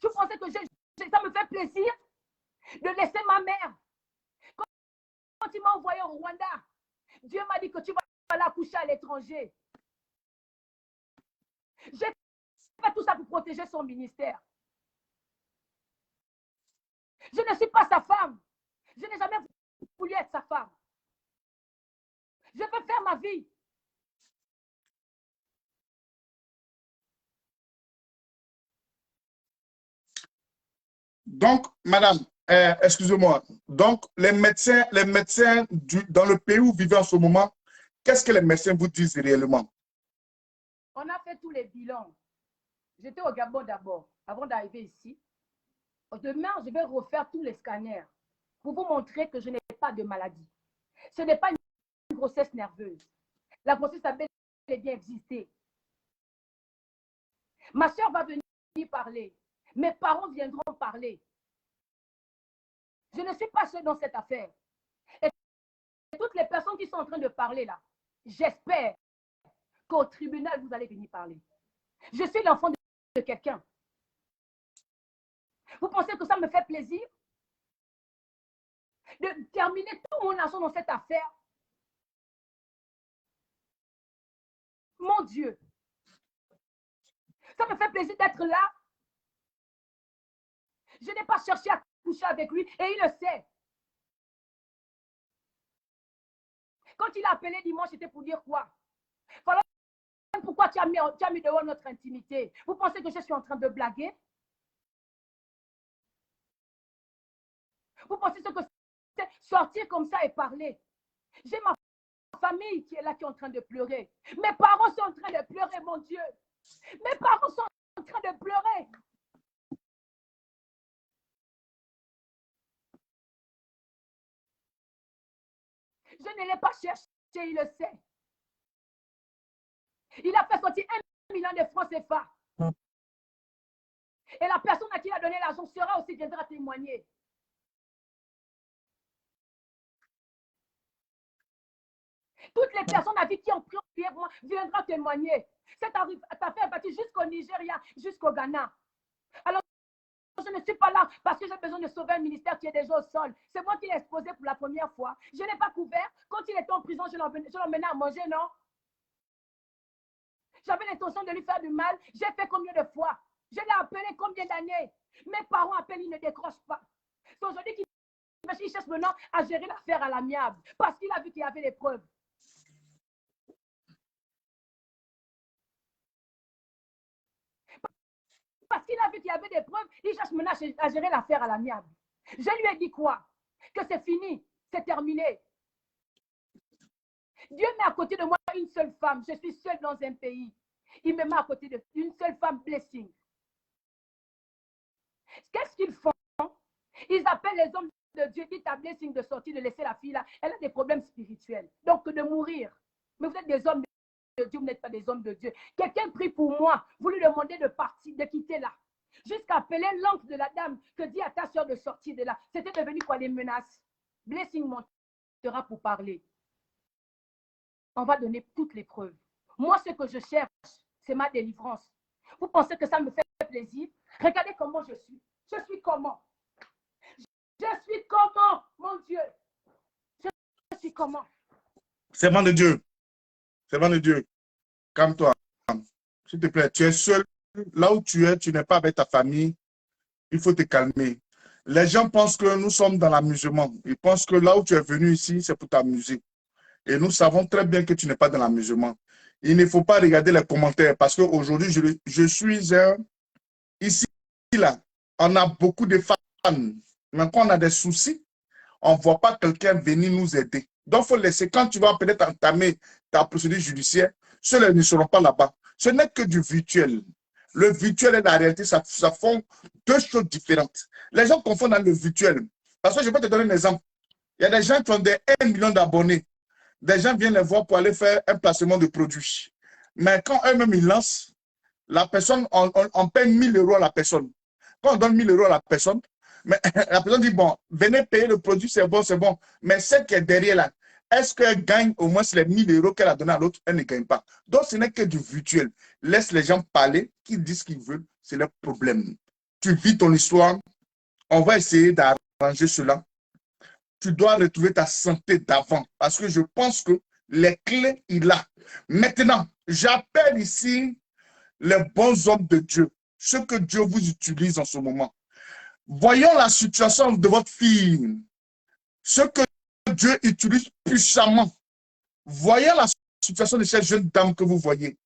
Je pensais que ça me fait plaisir de laisser ma mère. Quand il m'a envoyé au Rwanda, Dieu m'a dit que tu vas la coucher à l'étranger. J'ai fait tout ça pour protéger son ministère. Je ne suis pas sa femme. Je n'ai jamais voulu être sa femme. Je veux faire ma vie. Donc, madame, excusez-moi. Donc, les médecins dans le pays où vous vivez en ce moment, qu'est-ce que les médecins vous disent réellement? On a fait tous les bilans. J'étais au Gabon d'abord, avant d'arriver ici. Demain, je vais refaire tous les scanners pour vous montrer que je n'ai pas de maladie. Ce n'est pas une grossesse nerveuse. La grossesse a bien existé. Ma soeur va venir parler. Mes parents viendront parler. Je ne suis pas seule dans cette affaire. Et toutes les personnes qui sont en train de parler là, j'espère qu'au tribunal, vous allez venir parler. Je suis l'enfant de quelqu'un. Vous pensez que ça me fait plaisir de terminer tout mon argent dans cette affaire? Mon Dieu. Ça me fait plaisir d'être là. Je n'ai pas cherché à coucher avec lui et il le sait. Quand il a appelé dimanche, c'était pour dire quoi? Voilà pourquoi tu as mis dehors notre intimité. Vous pensez que je suis en train de blaguer? Vous pensez que c'est sortir comme ça et parler? J'ai ma famille qui est là, qui est en train de pleurer. Mes parents sont en train de pleurer, mon Dieu. Mes parents sont en train de pleurer. Je ne l'ai pas cherché, il le sait. Il a fait sortir 1 million de francs CFA. Et la personne à qui il a donné l'argent viendra témoigner. Toutes les personnes à vie qui ont prié pour moi viendront témoigner. Cette affaire est partie jusqu'au Nigeria, jusqu'au Ghana. Alors, je ne suis pas là parce que j'ai besoin de sauver un ministère qui est déjà au sol. C'est moi qui l'ai exposé pour la première fois. Je n'ai pas couvert. Quand il était en prison, je l'emmenais à manger, non? J'avais l'intention de lui faire du mal. J'ai fait combien de fois? Je l'ai appelé combien d'années? Mes parents appellent, ils ne décrochent pas. C'est aujourd'hui qu'il cherche maintenant à gérer l'affaire à l'amiable parce qu'il a vu qu'il y avait des preuves. Parce qu'il a vu qu'il y avait des preuves, il cherche maintenant à gérer l'affaire à l'amiable. Je lui ai dit quoi? Que c'est fini, c'est terminé. Dieu met à côté de moi une seule femme. Je suis seule dans un pays. Il me met à côté d'une seule femme, Blessing. Qu'est-ce qu'ils font? Ils appellent les hommes de Dieu, dit à Blessing de sortir, de laisser la fille là. Elle a des problèmes spirituels. Donc de mourir. Mais vous êtes des hommes de Dieu, vous n'êtes pas des hommes de Dieu. Quelqu'un prie pour moi, vous lui demandez de partir, de quitter là. Jusqu'à appeler l'oncle de la dame que dit à ta soeur de sortir de là. C'était devenu quoi, des menaces? Blessing montera pour parler. On va donner toutes les preuves. Moi, ce que je cherche, c'est ma délivrance. Vous pensez que ça me fait plaisir? Regardez comment je suis. Je suis comment? Je suis comment, mon Dieu? Je suis comment? Servant de Dieu. Servant de Dieu. Calme-toi. S'il te plaît, tu es seul. Là où tu es, tu n'es pas avec ta famille. Il faut te calmer. Les gens pensent que nous sommes dans l'amusement. Ils pensent que là où tu es venu ici, c'est pour t'amuser. Et nous savons très bien que tu n'es pas dans l'amusement. Il ne faut pas regarder les commentaires parce qu'aujourd'hui, je suis ici, là. On a beaucoup de fans. Mais quand on a des soucis, on ne voit pas quelqu'un venir nous aider. Donc, il faut laisser. Quand tu vas peut-être entamer ta procédure judiciaire, ceux-là ne seront pas là-bas. Ce n'est que du virtuel. Le virtuel et la réalité, ça font deux choses différentes. Les gens confondent dans le virtuel. Parce que je vais te donner un exemple. Il y a des gens qui ont des 1 million d'abonnés. Des gens viennent les voir pour aller faire un placement de produits. Mais quand eux-mêmes ils lancent, la personne, on paye 1 000 € à la personne. Quand on donne 1 000 € à la personne, mais la personne dit, bon, venez payer le produit, c'est bon, c'est bon. Mais celle qui est derrière là, est-ce qu'elle gagne au moins les 1 000 € qu'elle a donné à l'autre? Elle ne gagne pas. Donc, ce n'est que du virtuel. Laisse les gens parler, qu'ils disent ce qu'ils veulent, c'est leur problème. Tu vis ton histoire, on va essayer d'arranger cela. Tu dois retrouver ta santé d'avant. Parce que je pense que les clés, il a. Maintenant, j'appelle ici les bons hommes de Dieu, ceux que Dieu vous utilise en ce moment. Voyons la situation de votre fille, ce que Dieu utilise puissamment. Voyons la situation de cette jeune dame que vous voyez.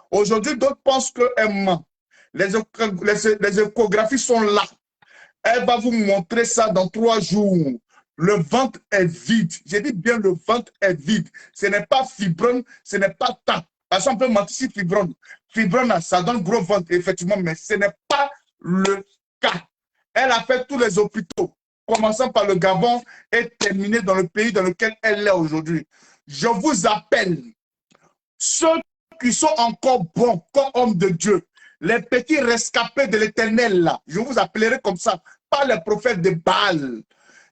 Aujourd'hui, d'autres pensent qu'elle ment. Les échographies sont là. Elle va vous montrer ça dans 3 jours. Le ventre est vide. J'ai dit bien, le ventre est vide. Ce n'est pas fibrone, ce n'est pas tape. Parce qu'on peut mentir si fibrone. Fibrone, ça donne gros ventre, effectivement, mais ce n'est pas le cas. Elle a fait tous les hôpitaux, commençant par le Gabon et terminé dans le pays dans lequel elle est aujourd'hui. Je vous appelle, ceux qui sont encore bons comme hommes de Dieu, les petits rescapés de l'Éternel, là, je vous appellerai comme ça, pas les prophètes de Baal.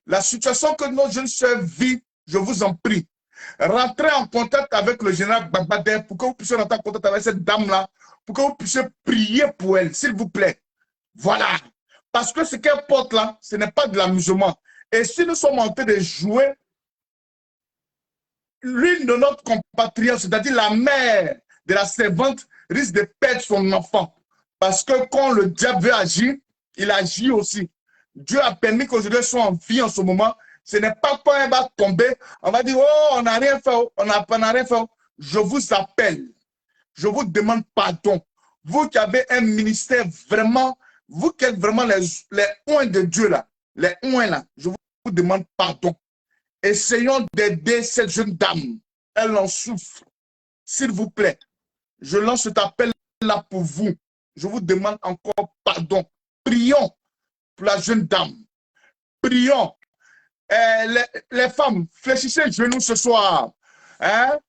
La situation que nos jeunes sœurs vivent, je vous en prie, rentrez en contact avec le général Bagbader pour que vous puissiez rentrer en contact avec cette dame-là, pour que vous puissiez prier pour elle, s'il vous plaît. Voilà. Parce que ce qu'elle porte là, ce n'est pas de l'amusement. Et si nous sommes en train de jouer, l'une de notre compatriote, c'est-à-dire la mère de la servante, risque de perdre son enfant. Parce que quand le diable veut agir, il agit aussi. Dieu a permis qu'aujourd'hui soit en vie en ce moment. Ce n'est pas quand elle va tomber, on va dire, oh, on n'a rien fait, on n'a rien fait. Je vous appelle, je vous demande pardon. Vous qui avez un ministère vraiment, vous qui êtes vraiment les oins de Dieu là, les oins là, je vous demande pardon. Essayons d'aider cette jeune dame. Elle en souffre. S'il vous plaît, je lance cet appel là pour vous. Je vous demande encore pardon. Prions pour la jeune dame. Prions. Les femmes, fléchissez genoux ce soir. Hein?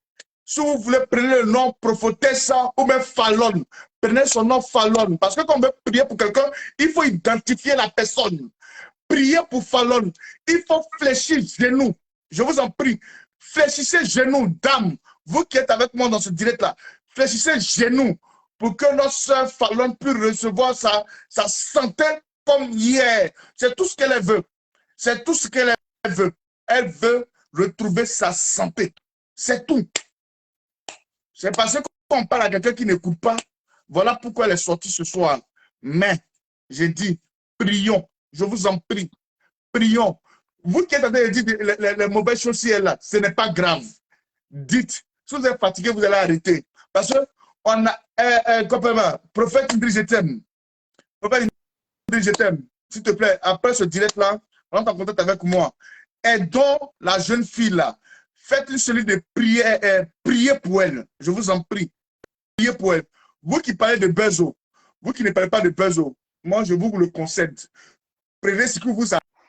Si vous voulez, prenez le nom prophétesse ou même Fallon. Prenez son nom Fallon. Parce que quand on veut prier pour quelqu'un, il faut identifier la personne. Priez pour Fallon. Il faut fléchir genoux. Je vous en prie. Fléchissez genoux, dame. Vous qui êtes avec moi dans ce direct-là, fléchissez genoux pour que notre soeur Fallon puisse recevoir sa santé comme hier. C'est tout ce qu'elle veut. C'est tout ce qu'elle veut. Elle veut retrouver sa santé. C'est tout. C'est parce qu'on parle à quelqu'un qui n'écoute pas. Voilà pourquoi elle est sortie ce soir. Mais, j'ai dit, prions. Je vous en prie. Prions. Vous qui êtes en train de dire les mauvaises choses si elle là, ce n'est pas grave. Dites. Si vous êtes fatigué, vous allez arrêter. Parce que on a prophète Indri, je t'aime. Prophète Indri, je t'aime. S'il te plaît, après ce direct-là, rentre en contact avec moi. Aidons la jeune fille là. Faites-lui celui de prier, priez pour elle. Je vous en prie. Priez pour elle. Vous qui parlez de Bezo, vous qui ne parlez pas de Bezo, moi je vous le concède. Prenez ce qui vous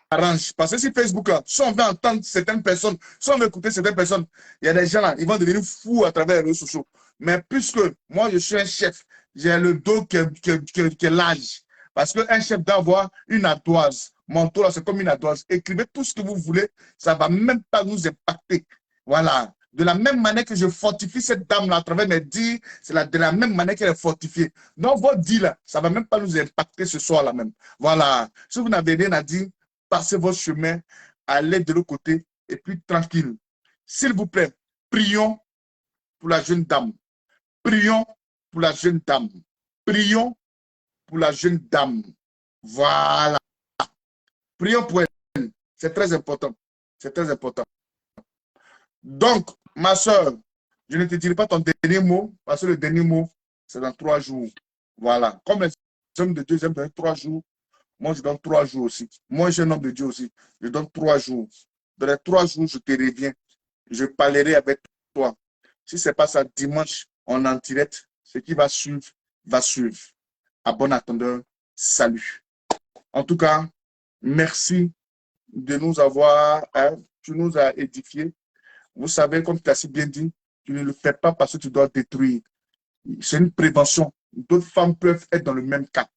arrange. Parce que si Facebook, là, si on veut entendre certaines personnes, si on veut écouter certaines personnes, il y a des gens là, ils vont devenir fous à travers les réseaux sociaux. Mais puisque moi je suis un chef, j'ai le dos qui est large. Parce qu'un chef doit avoir une ardoise. Mon tour là, c'est comme une ardoise. Écrivez tout ce que vous voulez, ça ne va même pas nous impacter. Voilà. De la même manière que je fortifie cette dame-là à travers mes dires, c'est de la même manière qu'elle est fortifiée. Donc, votre dit-là, ça ne va même pas nous impacter ce soir-là même. Voilà. Si vous n'avez rien à dire, passez votre chemin, allez de l'autre côté, et puis tranquille. S'il vous plaît, prions pour la jeune dame. Prions pour la jeune dame. Prions pour la jeune dame. Voilà. Prions pour elle. C'est très important. C'est très important. Donc, ma soeur, je ne te dirai pas ton dernier mot, parce que le dernier mot, c'est dans 3 jours. Voilà. Comme les hommes de Dieu, ils aiment donner 3 jours, moi, je donne 3 jours aussi. Moi, je suis un homme de Dieu aussi. Je donne 3 jours. Dans les 3 jours, je te reviens. Je parlerai avec toi. Si ce n'est pas ça, dimanche, on en direct. Ce qui va suivre, va suivre. À bon attendeur, salut. En tout cas, merci de nous avoir, tu nous as édifiés. Vous savez, comme tu as si bien dit, tu ne le fais pas parce que tu dois détruire. C'est une prévention. D'autres femmes peuvent être dans le même cas.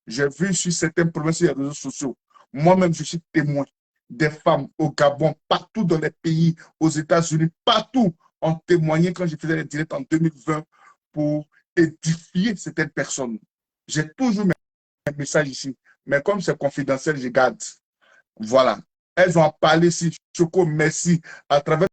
J'ai vu sur certaines provinces et réseaux sociaux. Moi-même, je suis témoin des femmes au Gabon, partout dans les pays, aux États-Unis, partout ont témoigné quand je faisais les directs en 2020 pour édifier certaines personnes. J'ai toujours mes messages ici, mais comme c'est confidentiel, je garde. Voilà. Elles ont parlé ici. Choco, merci. À travers